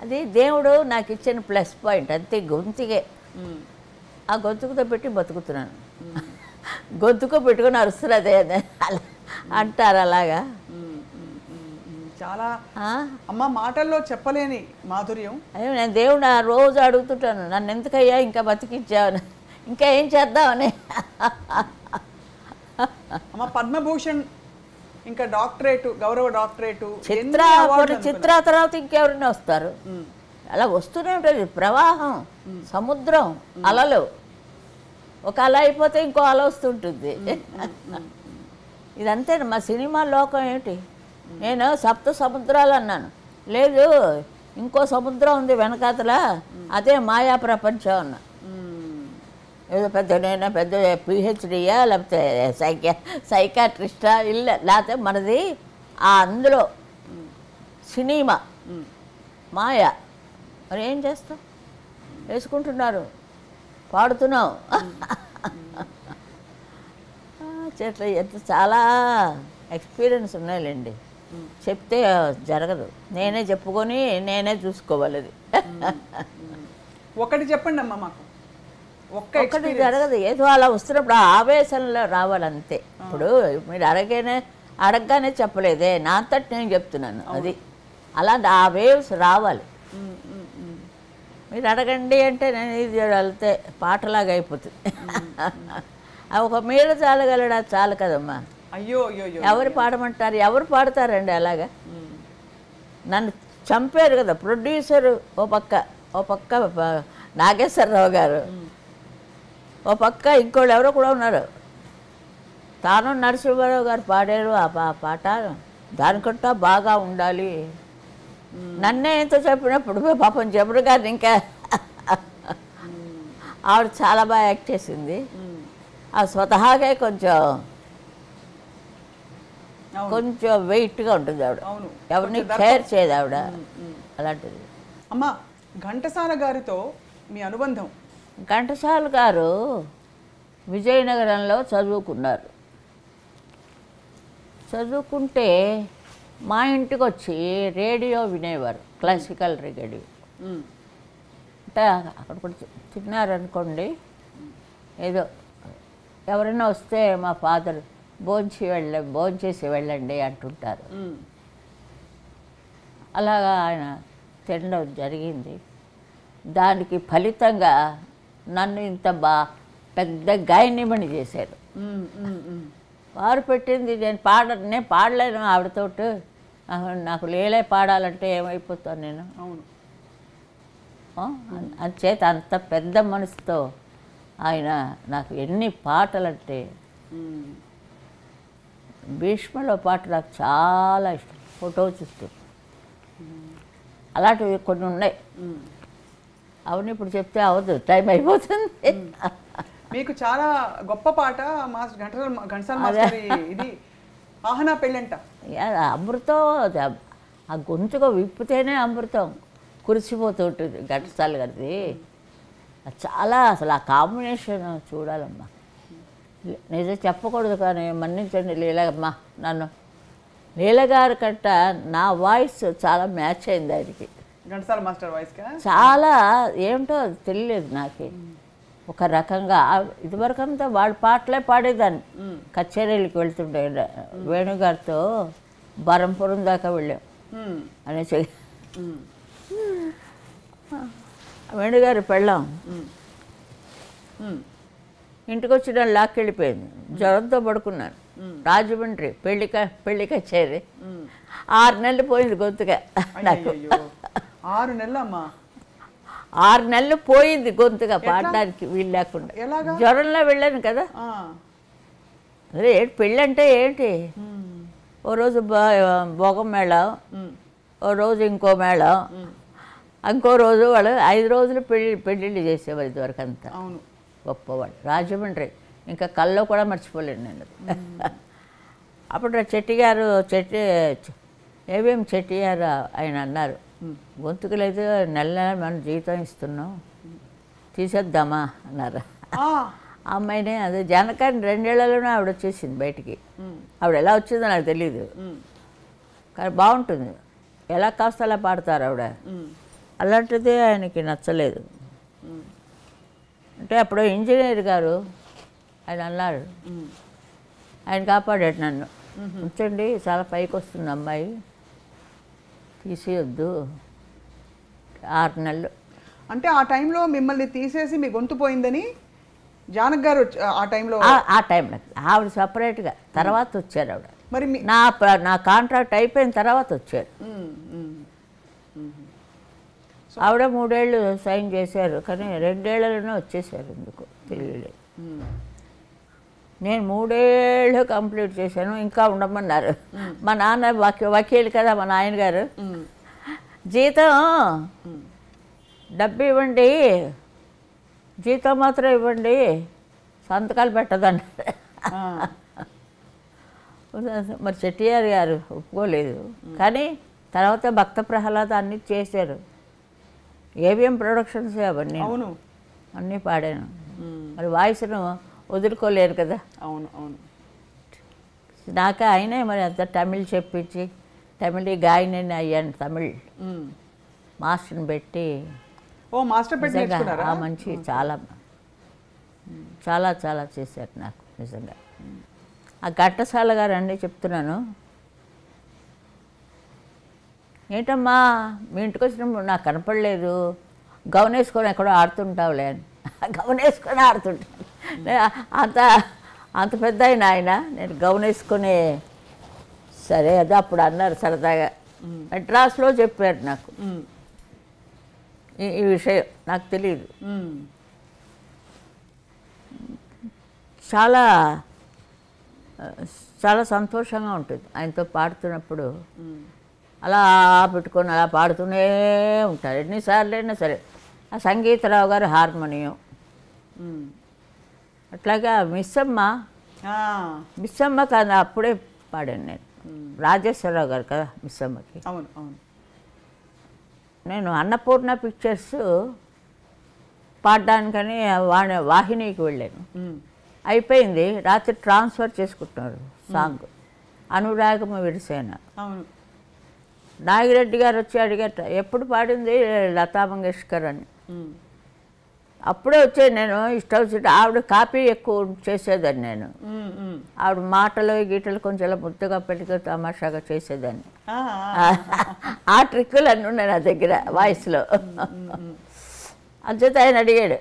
అది దేవుడు నాకు ఇచ్చిన ప్లస్ పాయింట్ అంతే, గొంతుకే. ఆ గొంతుకుతో పెట్టి బతుకుతున్నాను. గొంతుకు పెట్టుకుని అరుస్తారు అదే అదే అలా అంటారు. అలాగా చాలా అమ్మ మాటల్లో చెప్పలేని మాధుర్యం. అయ్యో, నేను దేవుడు ఆ రోజు అడుగుతుంటాను, నన్ను ఎందుకయ్యా ఇంకా బతికించావని, ఇంకా ఏం చేద్దామని. అమ్మ పద్మభూషణ్, ఇంకా డాక్టరేటు, గౌరవ డాక్టరేటు, చిత్ర తర్వాత ఇంకెవరైనా వస్తారు. అలా వస్తూనే ఉంటుంది ప్రవాహం, సముద్రం, అలలు. ఒక అల అయిపోతే ఇంకో అల వస్తుంటుంది. ఇదంతే మా సినిమా లోకం ఏమిటి. నేను సప్త సముద్రాలు అన్నాను, లేదు ఇంకో సముద్రం ఉంది వెనకాతల, అదే మాయా ప్రపంచం అన్నా. ఏదో నేను పెద్ద పిహెచ్డియా లేకపోతే సైకాట్రిస్టా ఇల్ల, లేకపోతే మనది అందులో సినిమా మాయ. మరి ఏం చేస్తాం, వేసుకుంటున్నారు, పాడుతున్నాం. చెట్ల ఎంత చాలా ఎక్స్పీరియన్స్ ఉన్నాయిలేండి. చెప్తే జరగదు, నేనే చెప్పుకొని నేనే చూసుకోవాలి. అది ఒకటి చెప్పండి అమ్మ మాకు. ఒక్కటి జరగదు, ఏదో అలా వస్తున్నప్పుడు ఆ ఆవేశంలో రావాలంతే. ఇప్పుడు మీరు అడగగానే చెప్పలేదే, నా అంతటి నేను చెప్తున్నాను. అది అలా ఆ వేవ్స్ రావాలి. మీరు అడగండి అంటే నేను ఇది వెళ్తే పాటలాగా అయిపోతుంది. ఒక మీద చాలగలడా చాలు కదమ్మా. అయ్యో ఎవరు పాడమంటారు, ఎవరు పాడతారండి అలాగా. నన్ను చంపారు కదా ప్రొడ్యూసరు ఓ పక్క నాగేశ్వరరావు గారు, ఓ పక్క ఇంకోళ్ళు ఎవరో కూడా ఉన్నారు. తాను నరసింహారావు గారు పాడారు ఆ పాట, దానికంటా బాగా ఉండాలి. నన్నే ఎంతో చెప్పినప్పుడు పాపం జబరు గారిని ఇంకా ఆవిడ చాలా బాగా యాక్ట్ చేసింది. ఆ స్వతహాగా కొంచెం వెయిట్గా ఉంటుంది ఆవిడ, ఎవరిని కేర్ చేయదు ఆవిడ. అలాంటిది. అమ్మ ఘంటసాల గారితో మీ అనుబంధం? ఘంటసాల గారు విజయనగరంలో చదువుకున్నారు. చదువుకుంటే మా ఇంటికి వచ్చి రేడియో వినేవారు, క్లాసికల్ రేడియో. అంటే అక్కడ కూడా తిన్నారనుకోండి, ఏదో ఎవరైనా వస్తే మా ఫాదర్ భోంచేసి వెళ్ళండి అంటుంటారు. అలాగా ఆయన తినడం జరిగింది. దానికి ఫలితంగా నన్ను ఇంత పెద్ద గాయనిమణి చేశారు. వారు పెట్టింది నేను పాడలేను ఆవిడతోటి. నాకు లేలే పాడాలంటే ఏమైపోతాను నేను. అంచేత అంత పెద్ద మనసుతో ఆయన నాకు ఎన్ని పాటలంటే, భీష్మలో పాట నాకు చాలా ఇష్టం. ఫోటో చూస్తూ అలాంటివి కొన్ని ఉన్నాయి. అవును, ఇప్పుడు చెప్తే అవదు, టైం అయిపోతుంది. మీకు చాలా గొప్ప పాట ఘంటసాల మాస్టర్ ఇది ఆహనా పెళ్ళంట. అమృతం, ఆ గొంతుగా విప్పితేనే అమృతం కురిసిపోతుంటుంది ఘంటసాల గారిది. చాలా అసలు ఆ కాంబినేషన్ చూడాలమ్మా. నిజం చెప్పకూడదు కానీ మన్నించండి లీలమ్మా, నన్ను లీలగారి కంట నా వాయిస్ చాలా మ్యాచ్ అయింది ఆయనకి. ఘంటసాల మాస్టర్ వాయిస్ చాలా ఏమిటో తెలియలేదు నాకు. ఒక రకంగా ఇదివరకంతా వాళ్ళ పాటలే పాడేదాన్ని. కచేరీలకు వెళ్తుండే వేణుగారితో బరంపురం దాకా వెళ్ళాం అనేసి. వేణుగారి పెళ్ళాం ఇంటికి వచ్చి నన్ను లాక్కెళ్ళిపోయింది. జ్వరంతో పడుకున్నాను. రాజమండ్రి పెళ్లి కచేరీ 6 నెలలు పోయింది గొంతుగా నాకు. 6 నెలలమ్మా? 6 నెలలు పోయింది గొంతుగా పాడడానికి వీలు లేకుండా. జ్వరంలో వెళ్ళాను కదా. అదే పెళ్ళి అంటే ఏంటి, ఓ రోజు భోగం మేళం, ఓ రోజు ఇంకో మేళం, ఇంకో రోజు వాళ్ళు 5 రోజులు పెళ్ళిళ్ళు చేసేవారు ఇదివరకు అంతా. గొప్పవాళ్ళు. రాజమండ్రి ఇంకా కల్లో కూడా మర్చిపోలేను నేను. అప్పుడు చెట్టి గారు ఏవేం చెట్టి గారు ఆయన అన్నారు, గొంతుకు లేదు, నెల నెల మనం జీతం ఇస్తున్నాం, తీసేద్దామా అన్నారు. ఆ అమ్మాయినే అదే జానకాని 2 ఏళ్లలోనే ఆవిడ వచ్చేసింది బయటికి. ఆవిడ ఎలా వచ్చిందో నాకు తెలియదు, కానీ బాగుంటుంది, ఎలా కాస్త అలా పాడతారు ఆవిడ. అలాంటిదే ఆయనకి నచ్చలేదు. అంటే అప్పుడు ఇంజనీర్ గారు ఆయన అన్నారు, ఆయన కాపాడాడు నన్ను. ఉంచండి, చాలా పైకి వస్తుంది అమ్మాయి, తీసేయొద్దు. 6 నెలలు. అంటే ఆ టైంలో మిమ్మల్ని తీసేసి మీ గొంతు పోయిందని జానక్ గారు ఆ టైంలో ఆ టైంలో ఆవిడ సపరేట్గా తర్వాత వచ్చారు ఆవిడ. మరి నా కాంట్రాక్ట్ అయిపోయిన తర్వాత వచ్చారు. ఆవిడ 3 ఏళ్ళు సైన్ చేశారు, కానీ 2 ఏళ్లలోనే వచ్చేసారు. ఎందుకు తెలియలేదు. నేను 3 ఏళ్ళు కంప్లీట్ చేశాను, ఇంకా ఉండమన్నారు. మా నాన్న వకీలు కదా మా నాయన గారు, జీతం డబ్బు ఇవ్వండి, జీతం మాత్రం ఇవ్వండి, సంతకాలు పెట్టదన్నారు. మరి చెట్టియార్ గారు ఒప్పుకోలేదు. కానీ తర్వాత భక్త ప్రహ్లాద అన్నీ చేశారు. ఏవిఎం ప్రొడక్షన్స్ అవన్నీ అన్నీ పాడాను. మరి వాయిస్ను వదులుకోలేరు కదా. అవును అవును. నాకు ఆయనే మరి అంత తమిళ్ చెప్పించి తమిళ గాయని అయ్యాను. తమిళ్ మాస్టర్ని పెట్టి మాస్టర్ పెట్టి మంచి చాలా చాలా చాలా చేశారు నాకు నిజంగా. ఆ ఘంటసాల గారు అన్నీ చెప్తున్నాను. ఏంటమ్మా మీ ఇంటికి వచ్చినప్పుడు నాకు కనపడలేదు, గౌన్ వేసుకొని ఎక్కడో ఆడుతుంటావులే అని. గౌన్ వేసుకొని ఆడుతుంటాను. అంత అంత పెద్ద ఆయన నేను గౌన్ వేసుకొని. సరే అది అప్పుడు అన్నారు సరదాగా, మెడ్రాస్లో చెప్పారు నాకు ఈ విషయం, నాకు తెలియదు. చాలా చాలా సంతోషంగా ఉంటుంది ఆయనతో పాడుతున్నప్పుడు. అలా పెట్టుకొని అలా పాడుతూనే ఉంటారు ఎన్నిసార్లు అయినా సరే. ఆ సంగీతరావు గారు హార్మోనియం, అట్లాగా మిస్సమ్మ కాదు అప్పుడే పాడాను నేను. రాజేశ్వరరావు గారు కదా మిస్సమ్మకి. అవును అవును. నేను అన్నపూర్ణ పిక్చర్స్ పాడడానికని వాహినికి వెళ్ళాను. అయిపోయింది, రాత్రి ట్రాన్స్ఫర్ చేసుకుంటున్నారు సాంగ్. అనురాగమ విరిసేన. అవును. నాగిరెడ్డి గారు వచ్చి అడిగట, ఎప్పుడు పాడింది లతా మంగేష్కర్ అని. అప్పుడే వచ్చేది. నేను ఇష్టం వచ్చి ఆవిడ కాపీ ఎక్కువ చేసేదాన్ని. నేను ఆవిడ మాటలు గీటలు కొంచెం ఇలా ముద్దుగా పెట్టుకు తమాషాగా చేసేదాన్ని. ఆ ట్రిక్కులు అన్నీ ఉన్నాయి నా దగ్గర వాయిస్లో. అంచేత ఆయన అడిగాడు,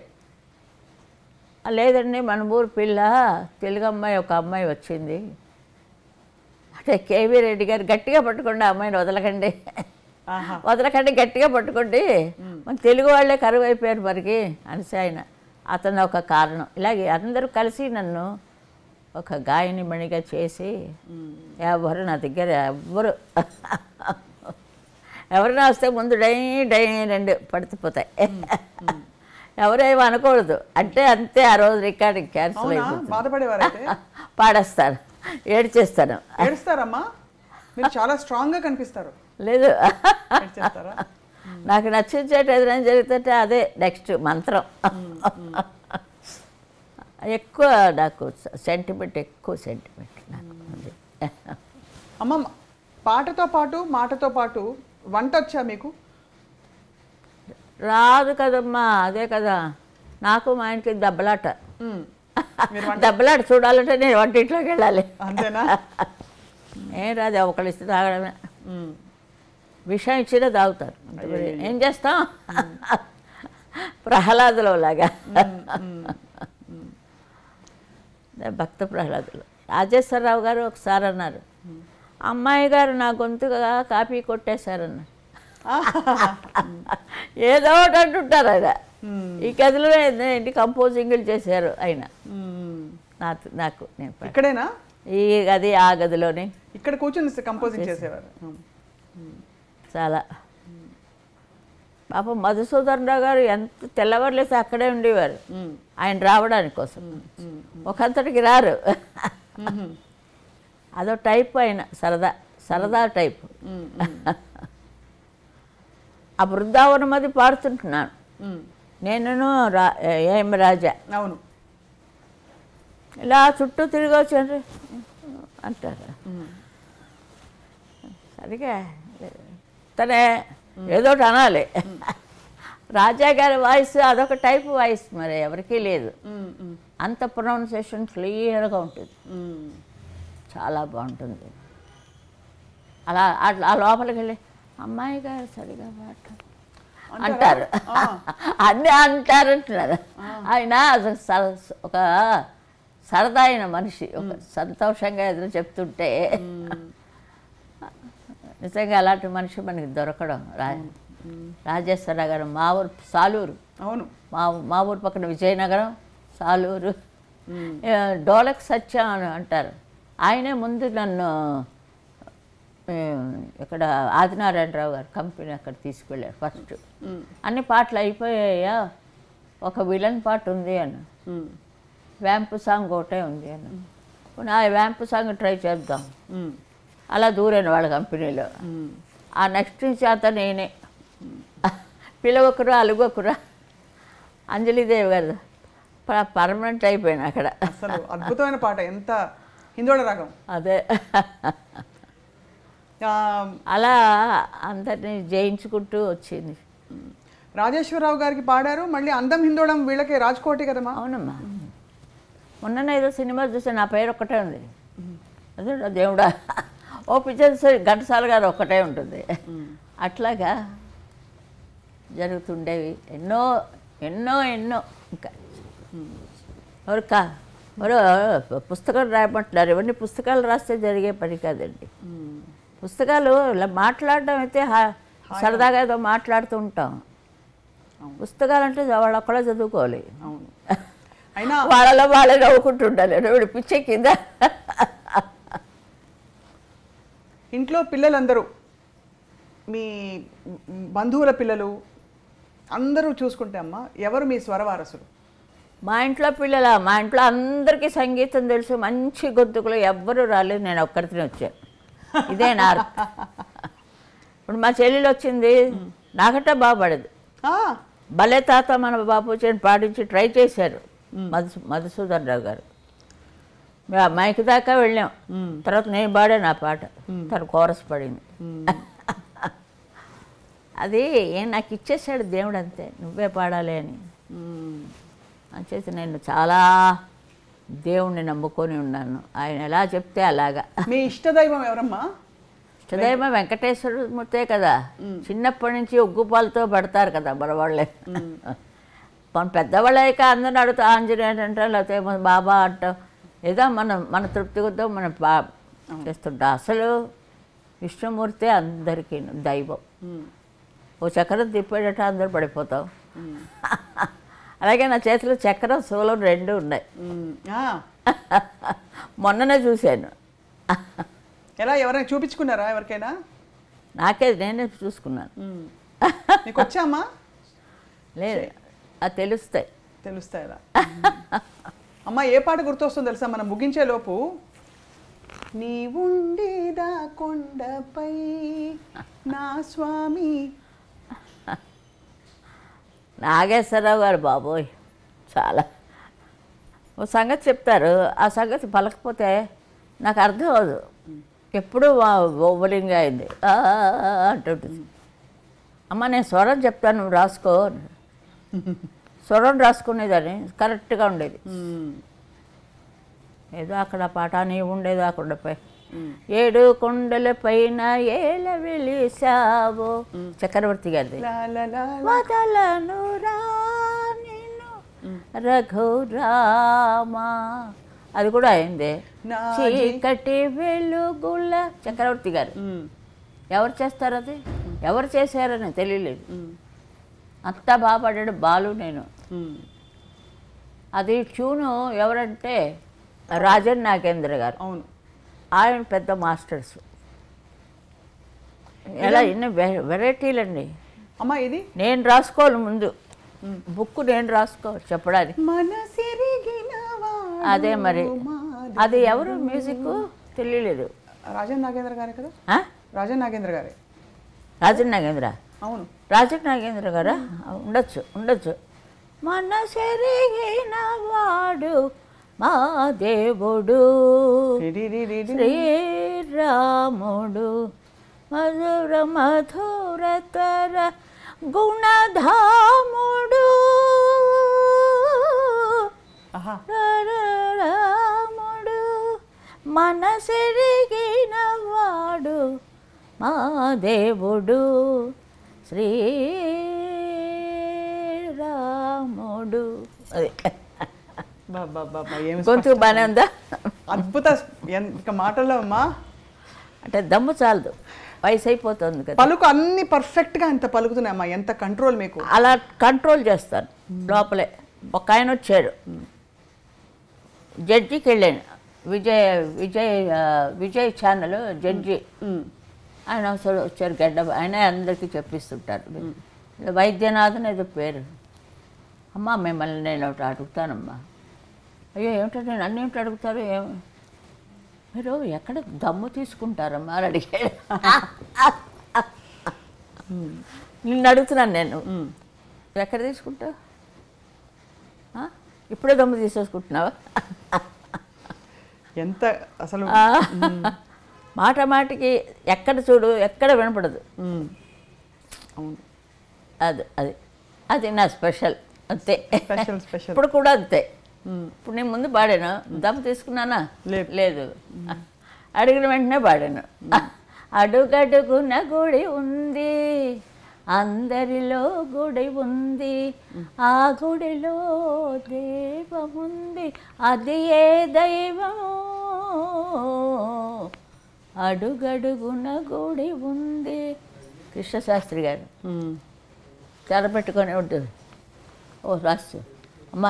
లేదండి మన ఊరు పిల్ల తెలుగు అమ్మాయి ఒక అమ్మాయి వచ్చింది అంటే కేవీ రెడ్డి గారు గట్టిగా పట్టుకోండి, అమ్మాయిని వదలకండి వదలకండి, గట్టిగా పట్టుకోండి, మన తెలుగు వాళ్ళే కరువు అయిపోయారు మరికి అనేసి ఆయన. అతను ఒక కారణం. ఇలాగే అందరూ కలిసి నన్ను ఒక గాయని మణిగా చేసి ఎవరు నా దగ్గర ఎవరైనా వస్తే ముందు డై డై 2 పడిపోతాయి. ఎవరేమో అనకూడదు అంటే అంతే. ఆ రోజు రికార్డింగ్ క్యాన్సిల్ అయిపోతుంది. పాడేస్తాను, ఏడ్చేస్తాను. ఏడుస్తారమ్మా? మీరు చాలా స్ట్రాంగ్గా కనిపిస్తారు. లేదు, నాకు నచ్చించేటి ఎదురైనా జరుగుతుంటే అదే నెక్స్ట్ మంత్రం. ఎక్కువ నాకు సెంటిమెంట్, ఎక్కువ సెంటిమెంట్ నాకు. అమ్మ, పాటతో పాటు మాటతో పాటు వంట వచ్చా మీకు? రాదు కదమ్మా, అదే కదా నాకు మా ఆయనకి దెబ్బలాట. దెబ్బలాట చూడాలంటే నేను వంటింట్లోకి వెళ్ళాలి. అంతేనా? ఏం రాదు, ఒకళ్ళు ఇస్తే తాగడమే. విషయం ఇచ్చినా తాగుతారు. ఏం చేస్తాం, ప్రహ్లాదులో లాగా. భక్త ప్రహ్లాదులు. రాజేశ్వరరావు గారు ఒకసారి అన్నారు, అమ్మాయి గారు నా గొంతుగా కాపీ కొట్టేశారన్నారు. ఏదో ఒకటి అంటుంటారు ఆయన. ఈ గదిలో ఏంటి కంపోజింగ్లు చేశారు ఆయన నాకు. నేను ఇక్కడేనా? ఈ గది ఆ గదిలోనే ఇక్కడ కూర్చొని కంపోజింగ్ చేసేవారు. చాలా పాపం మధుసూదన్ రావు గారు ఎంత తెల్లవారులేసి అక్కడే ఉండేవారు ఆయన రావడానికి కోసం. ఒకంతటికి రారు. అదో టైప్ ఆయన, సరదా టైపు. ఆ బృందావనం అది పాడుతుంటున్నాను నేను, ఏం రాజా. అవును. ఇలా చుట్టూ తిరిగి వచ్చారు అంటారు. సరిగా తనే ఏదోటి అనాలి. రాజా గారి వాయిస్ అదొక టైప్ వాయిస్, మరి ఎవరికీ లేదు. అంత ప్రొనౌన్సియేషన్ క్లియర్గా ఉంటుంది, చాలా బాగుంటుంది. అలా అట్లా ఆ లోపలికి వెళ్ళి అమ్మాయి గారు సరిగా పాట అంటారు, అన్నీ అంటారంటున్నారు. ఆయన ఒక సరదా అయిన మనిషి, ఒక సంతోషంగా ఎదురు చెప్తుంటే నిజంగా అలాంటి మనిషి మనకి దొరకడం. రాజేశ్వరరావు గారు మా ఊరు సాలూరు. అవును, మా ఊరు పక్కన విజయనగరం, సాలూరు. డోలక్ సత్యం అని అంటారు. ఆయనే ముందు నన్ను ఇక్కడ ఆదినారాయణరావు గారు కంపెనీ అక్కడ తీసుకెళ్ళారు ఫస్ట్. అన్ని పాటలు అయిపోయాయా, ఒక విలన్ పాట ఉంది అన్న, వ్యాంపు సాంగ్ ఒకటే ఉంది అన్న, ఆ వ్యాంపు సాంగ్ ట్రై చేద్దాం. అలా దూరాను వాళ్ళ కంపెనీలో. ఆ నెక్స్ట్ నుంచి అంతా నేనే పిలవకురా అలుగొకురా అంజలిదేవి గారు పర్మనెంట్ అయిపోయాను అక్కడ. అసలు అద్భుతమైన పాట, ఎంత హిందోళ రాగం. అదే అలా అందరినీ జయించుకుంటూ వచ్చింది. రాజేశ్వరరావు గారికి పాడారు, మళ్ళీ అందం హిందోళం వీళ్ళకి రాజ్కోటి కదమ్మా. అవునమ్మా, మొన్న ఏదో సినిమా చూస్తే నా పేరు ఒక్కటే ఉంది. అదే దేవుడా, ఓ పిక్చర్ ఘంటసాల గారు ఒక్కటే ఉంటుంది. అట్లాగా జరుగుతుండేవి ఎన్నో ఎన్నో ఎన్నో. ఇంకా ఎవరు పుస్తకాలు రాయమంటున్నారు, ఇవన్నీ పుస్తకాలు రాస్తే జరిగే పని కాదండి. పుస్తకాలు ఇలా మాట్లాడడం అయితే సరదాగా ఏదో మాట్లాడుతూ ఉంటాం. పుస్తకాలు అంటే వాళ్ళు ఒక్కడే చదువుకోవాలి, అయినా వాళ్ళలో వాళ్ళే నవ్వుకుంటుండాలి. వీడు పిచ్చే కింద. ఇంట్లో పిల్లలందరూ, మీ బంధువుల పిల్లలు అందరూ చూసుకుంటే అమ్మ ఎవరు మీ స్వరవారసులు? మా ఇంట్లో మా ఇంట్లో అందరికీ సంగీతం తెలుసు, మంచి గొంతుకులు. ఎవ్వరూ రాలేదు, నేను ఒక్కరితోనే వచ్చాను. ఇదే నా ఇప్పుడు మా చెల్లెలు వచ్చింది, నాకంటే బాగా పడదు. భలే తాత మన బాపూజీని పాటించి ట్రై చేశారు మధుసూదన్ రావు గారు. మైక్ దాకా వెళ్ళాం, తర్వాత నేను పాడాను ఆ పాట, తను కోరస్ పడింది. అది నాకు ఇచ్చేసాడు దేవుడు, అంతే, నువ్వే పాడాలి అని. అంచేసి నేను చాలా దేవుణ్ణి నమ్ముకొని ఉన్నాను. ఆయన ఎలా చెప్తే అలాగా. మీ ఇష్టదైవం ఎవరమ్మా? ఇష్టదైవం వెంకటేశ్వరమూర్తే కదా. చిన్నప్పటి నుంచి ఉగ్గుపాలతో పడతారు కదా మన వాళ్ళే. మన పెద్దవాళ్ళక అందరిని అడుగుతా ఆంజనేయుడు అంటాం, లేకపోతే బాబా అంటాం, ఏదో మన తృప్తి కొద్దో మనం చేస్తుంటాం. అసలు విష్ణుమూర్తే అందరికీ దైవం. ఓ చక్రం తిప్పేటట్టు అందరూ పడిపోతాం. అలాగే నా చేతిలో చక్రం శూలం రెండు ఉన్నాయి. మొన్ననే చూశాను. ఎలా, ఎవరైనా చూపించుకున్నారా ఎవరికైనా? నేనే చూసుకున్నాను. నీకు వచ్చామా? లేదు, అది తెలుస్తాయి అలా. అమ్మ, ఏ పాట గుర్తొస్తుందో తెలుసా మనం ముగించే లోపు? నీ ఉండేదా కొండపై నా స్వామి. నాగేశ్వరరావు గారు బాబోయ్, చాలా ఓ సంగతి చెప్తారు. ఆ సంగతి పలకపోతే నాకు అర్థం అవ్వదు. ఎప్పుడూ ఓవలింగ్ అయింది అంటుంటుంది. అమ్మ, నేను స్వరం చెప్తాను, నువ్వు రాసుకో. స్వరం రాసుకునేదాన్ని, కరెక్ట్గా ఉండేది. ఏదో అక్కడ పాట, నీ ఉండేది ఆ కొండపై, 7 కొండల పైన ఏల వెలిసావో, చక్రవర్తి గారిది. వదలను రా నిన్ను రఘురామా, అది కూడా అయింది. చీకటి వెలుగుల, చక్రవర్తి గారు. ఎవరు చేస్తారు అది? ఎవరు చేశారని తెలియలేదు. అంతా బాగా పాడాడు బాలు. నేను అది ట్యూను ఎవరంటే రాజన్ నాగేంద్ర గారు. అవును, ఆయన పెద్ద మాస్టర్స్. ఎలా ఎన్ని వెరైటీలండి. అమ్మా, ఇది నేను రాసుకోవాలి ముందు, బుక్ నేను రాసుకోవాలి చెప్పడానికి. అదే మరి, అది ఎవరు మ్యూజిక్ తెలియలేదు. రాజన్ నాగేంద్ర గారే కదా? రాజన్ నాగేంద్ర గారే. రాజన్ నాగేంద్ర, అవును, రాజన్ నాగేంద్ర గారా? ఉండొచ్చు. మనసెరిగిన వాడు మా దేవుడు శ్రీరాముడు మధుర మధురతర గుణధాముడు రాముడు మనసెరిగిన వాడు మా దేవుడు శ్రీరాముడు. అదే గొంతుకు బాగానే ఉందా? అద్భుత ఇంకా మాటల్లో అమ్మా అంటే దమ్ము చాలదు, వయసు అయిపోతుంది కదా. పలుకు అన్ని పర్ఫెక్ట్గా ఎంత పలుకుతున్నాయమ్మా, ఎంత కంట్రోల్ మీకు? అలా కంట్రోల్ చేస్తాను లోపలే. ఒక ఆయన వచ్చాడు, జడ్జికి వెళ్ళాను, విజయ్ ఛానల్ జడ్జి ఆయన వచ్చారు గడ్డ. ఆయన అందరికీ చెప్పిస్తుంటారు. వైద్యనాథన్ ఏదో పేరు. అమ్మ మిమ్మల్ని నేను ఒకటి అడుగుతానమ్మా. అయ్యో ఏమిటంటే నేను అన్నీ ఏమిటి అడుగుతారు, మీరు ఎక్కడ దమ్ము తీసుకుంటారమ్మా అని అడిగాడు. నిన్ను అడుగుతున్నాను నేను, ఎక్కడ తీసుకుంటావు? ఇప్పుడే దమ్ము తీసేసుకుంటున్నావా? ఎంత అసలు మాట మాటికి ఎక్కడ చూడు ఎక్కడ వినపడదు. అవును, అది అది అది నా స్పెషల్, అంతే. స్పెషల్ ఇప్పుడు కూడా అంతే. ఇప్పుడు నేను ముందు పాడాను, దమ్ము తీసుకున్నానా? లేదు. అడిగిన వెంటనే పాడాను. అడుగడుగున గుడి ఉంది, అందరిలో గుడి ఉంది, ఆ గుడిలో దైవముంది, అది ఏ దైవము, అడుగడుగున గుడి ఉంది. కృష్ణశాస్త్రి గారు తెరపెట్టుకొని ఉంటుంది. ఓ రాసు అమ్మా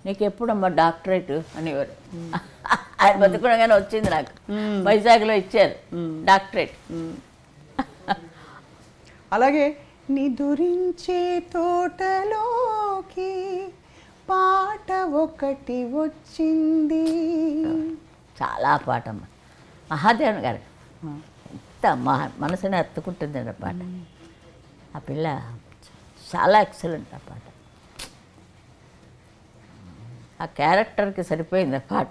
నీకు ఎప్పుడమ్మా డాక్టరేట్ అనేవారు. ఆయన బతుకునగానే వచ్చింది నాకు. వైజాగ్లో ఇచ్చారు డాక్టరేట్. అలాగే నిదురించే తోటలోకి పాట ఒకటి వచ్చింది. చాలా పాటమ్మ, మహాదేవన్ గారు ఎంత మనసుని ఎత్తుకుంటుంది ఆ పాట. ఆ పిల్ల చాలా ఎక్సలెంట్ ఆ పాట. ఆ క్యారెక్టర్కి సరిపోయింది ఆ పాట.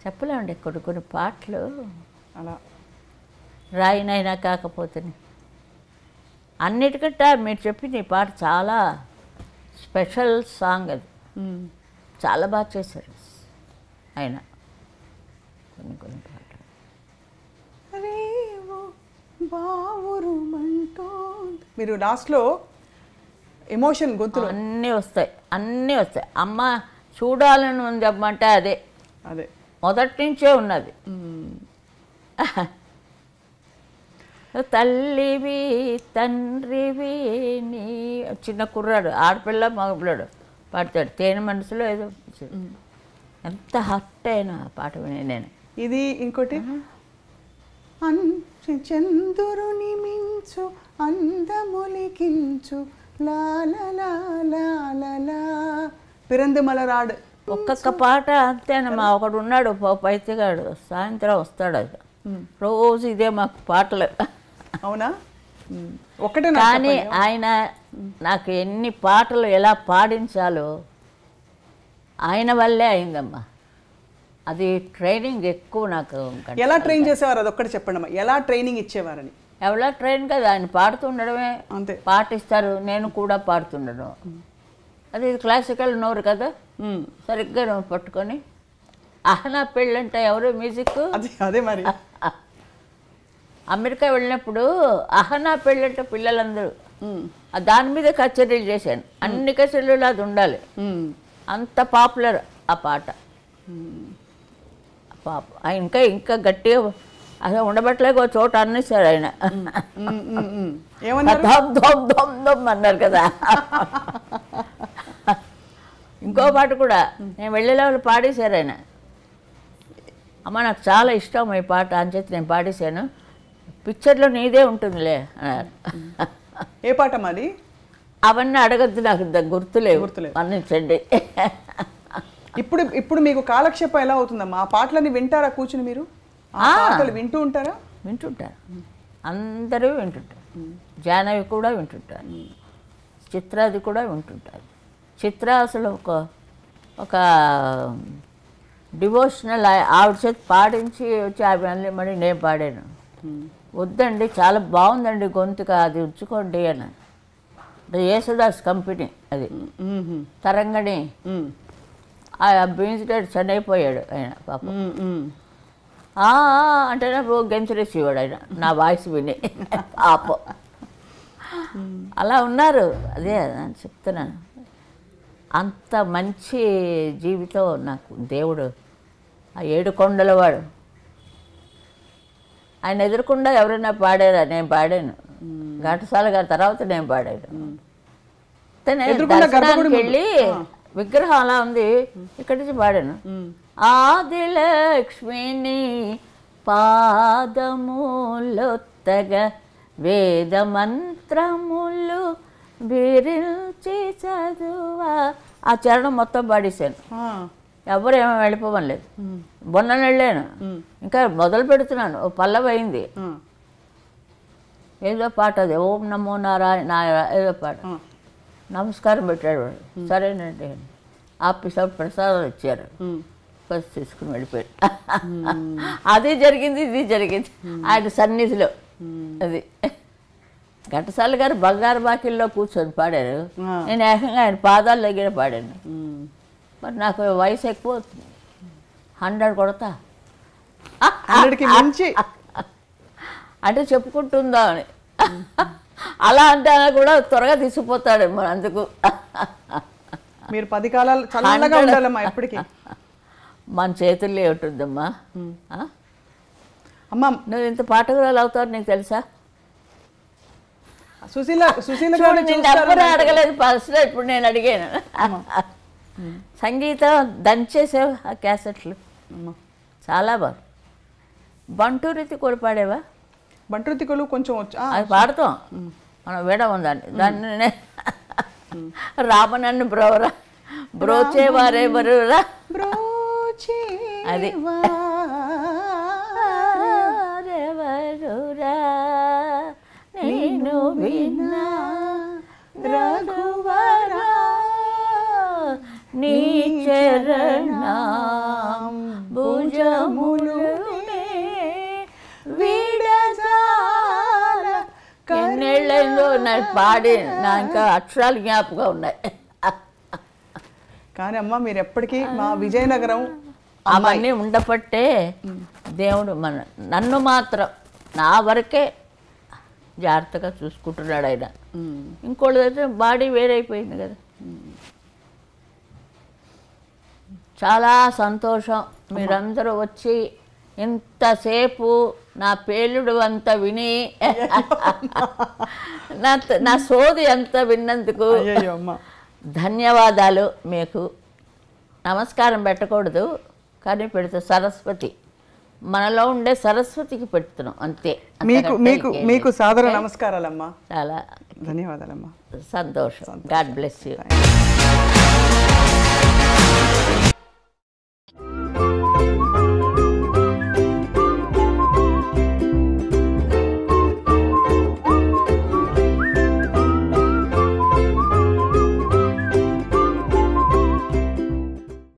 చెప్పలేమండి కొన్ని పాటలు అలా రాయినైనా కాకపోతే. అన్నిటికంటే మీరు చెప్పింది ఈ పాట చాలా స్పెషల్ సాంగ్. అది చాలా బాగా చేశారు ఆయన కొన్ని పాటలు. మీరు లాస్ట్లో ఎమోషన్ గొంతులు అన్నీ వస్తాయి. అమ్మ చూడాలని ఉంది అమ్మంటే అదే మొదటి నుంచే ఉన్నది. తల్లివి తండ్రివి నీ చిన్న కుర్రాడు, ఆడపిల్ల మగపిల్లాడు పాడతాడు. తేనె మనసులో ఏదో ఎంత హర్ట్ అయినా పాట విని నేను. ఇది ఇంకోటి చంద్రుని మించు అందములికించు లాలా పిరందిమలరాడు. ఒక్కొక్క పాట అంతేనమ్మా. ఒకడు ఉన్నాడు పైతిగాడు, సాయంత్రం వస్తాడు. అది రోజు ఇదే మాకు పాటలు. అవునా? ఒకటే. కానీ ఆయన నాకు ఎన్ని పాటలు ఎలా పాడించాలో ఆయన వల్లే అయిందమ్మా. అది ట్రైనింగ్ ఎక్కువ నాకు. ఎలా ట్రైన్ చేసేవారు అది ఒక్కటి చెప్పండి అమ్మా, ఎలా ట్రైనింగ్ ఇచ్చేవారని? ఎవరా ట్రైన్ కదా, ఆయన పాడుతుండడమే. అంతే, పాటిస్తారు, నేను కూడా పాడుతుండడం. అది క్లాసికల్ నోరు కదా, సరిగ్గా పట్టుకొని. అహనా పెళ్ళంటే ఎవరు మ్యూజిక్? అదే మరి. అమెరికా వెళ్ళినప్పుడు అహనా పెళ్ళంటే పిల్లలందరూ దాని మీద కచేరీలు చేశాను. అన్ని కచేరీలు అది ఉండాలి, అంత పాపులర్ ఆ పాట. ఇంకా ఇంకా గట్టిగా అసలు ఉండబట్టలేక ఒక చోట అన్నేసారు ఆయన. దమ్ దమ్ దమ్ దమ్ అన్నారు కదా. ఇంకో పాట కూడా నేను వెళ్ళేలా పాడేశారు ఆయన. అమ్మ నాకు చాలా ఇష్టం ఈ పాట అని చెప్పి నేను పాడేశాను. పిక్చర్లో నీదే ఉంటుందిలే అన్నారు. ఏ పాట మరి? అవన్నీ అడగద్దు, నాకు గుర్తులేవు, మన్నించండి. ఇప్పుడు మీకు కాలక్షేపం ఎలా అవుతుందమ్మా? ఆ పాటలన్నీ వింటారా కూర్చుని మీరు? పాటలు వింటూ ఉంటారా? వింటుంటారు, అందరూ వింటుంటారు. జానవి కూడా వింటుంటారు, చిత్రాది కూడా వింటుంటారు. చిత్ర అసలు ఒక ఒక డివోషనల్ ఆవిడ చేతి పాడించి వచ్చి ఆమె మళ్ళీ నేను పాడాను. వద్దండి చాలా బాగుందండి గొంతుక, అది ఉంచుకోండి అని. యేసుదాస్ కంపెనీ అది తరంగణి. ఆ బీన్స్డెడ్ చనిపోయాడు ఆయన పాపం. అంటేనే గెంతులేసేవాడు ఆయన నా వాయిస్ విని పాపం. అలా ఉన్నారు. అదే అని చెప్తున్నాను. అంత మంచి జీవితం నాకు దేవుడు. ఆ 7 కొండల వాడు. ఆయన ఎదురకుండా ఎవరైనా పాడారా? నేను పాడాను. ఘంటసాల గారి తర్వాత నేను పాడాను. దర్శనానికి వెళ్ళి విగ్రహం అలా ఉంది, ఇక్కడి నుంచి పాడాను. ఆదిలక్ష్మిని పాదములొత్తగా వేద మంత్రములు బిరించి చదువా. ఆ చరణం మొత్తం పాడేశాను. ఎవరు ఏమో వెళ్ళిపోవలేదు. మొన్న వెళ్ళాను, ఇంకా మొదలు పెడుతున్నాను. ఓ పల్లవి అయింది. ఏదో పాట అది, ఓం నమో నారాయణ ఏదో పాట. నమస్కారం పెట్టాడు వాడు. సరేనండి ఆఫీసర్ ప్రసాదం ఇచ్చారు. ఫస్ట్ తీసుకుని వెళ్ళిపోయాడు. అది జరిగింది, ఇది జరిగింది ఆయన సన్నిధిలో. అది ఘంటసాల గారు బంగారు బాకిల్లో కూర్చొని పాడారు. నేను ఏకంగా ఆయన పాదాల దగ్గర పాడాను. మరి నాకు వయసు ఎక్కువ అవుతుంది. 100 కొడతా అంటే చెప్పుకుంటుందా అని. అలా అంటే కూడా త్వరగా తీసుకుపోతాడేమో. అందుకు మీరు 10 కాలాలు చల్లగా ఉండాలమ్మా ఎప్పటికీ. మన చేతుల్లో ఉంటుందమ్మా. అమ్మా నువ్వు ఇంత పాటకురాలు అవుతావు నీకు తెలుసా? సుశీల ఎవరు అడగలేదు ఫస్ట్, ఇప్పుడు నేను అడిగాను. సంగీతం దంచేసావు ఆ క్యాసెట్లు. చాలా బాగా. బంటూరితి కూడా పాడేవా? బంటూరితికలు కొంచెం అది పాడతాం మనం. వేడ ఉందండి దాన్ని. రామనన్ను బ్రోవరా బ్రోచేవారెవరురా అది ఎవరురా నేను విన్నా రఘువరా నీ చరణం భుజములునే విడజాల. ఎన్నేళ్ళైందో నాకు పాడి నా ఇంకా అక్షరాలు జ్ఞాపకం ఉన్నాయి. కానీ అమ్మ మీరు ఎప్పటికీ మా విజయనగరం అవన్నీ ఉండబట్టే దేవుడు నన్ను మాత్రం నా వరకే జాగ్రత్తగా చూసుకుంటున్నాడు ఆయన. ఇంకోటి అయితే బాడీ వేరైపోయింది కదా. చాలా సంతోషం మీరందరూ వచ్చి ఇంతసేపు నా పేలుడు అంతా విని నా సోది అంతా విన్నందుకు ధన్యవాదాలు. మీకు నమస్కారం పెట్టకూడదు కానీ పెడితే సరస్వతి, మనలో ఉండే సరస్వతికి పెడుతున్నాం అంతే. మీకు సాదర నమస్కారాలమ్మా. చాలా ధన్యవాదాలమ్మా. సంతోషం. God bless you.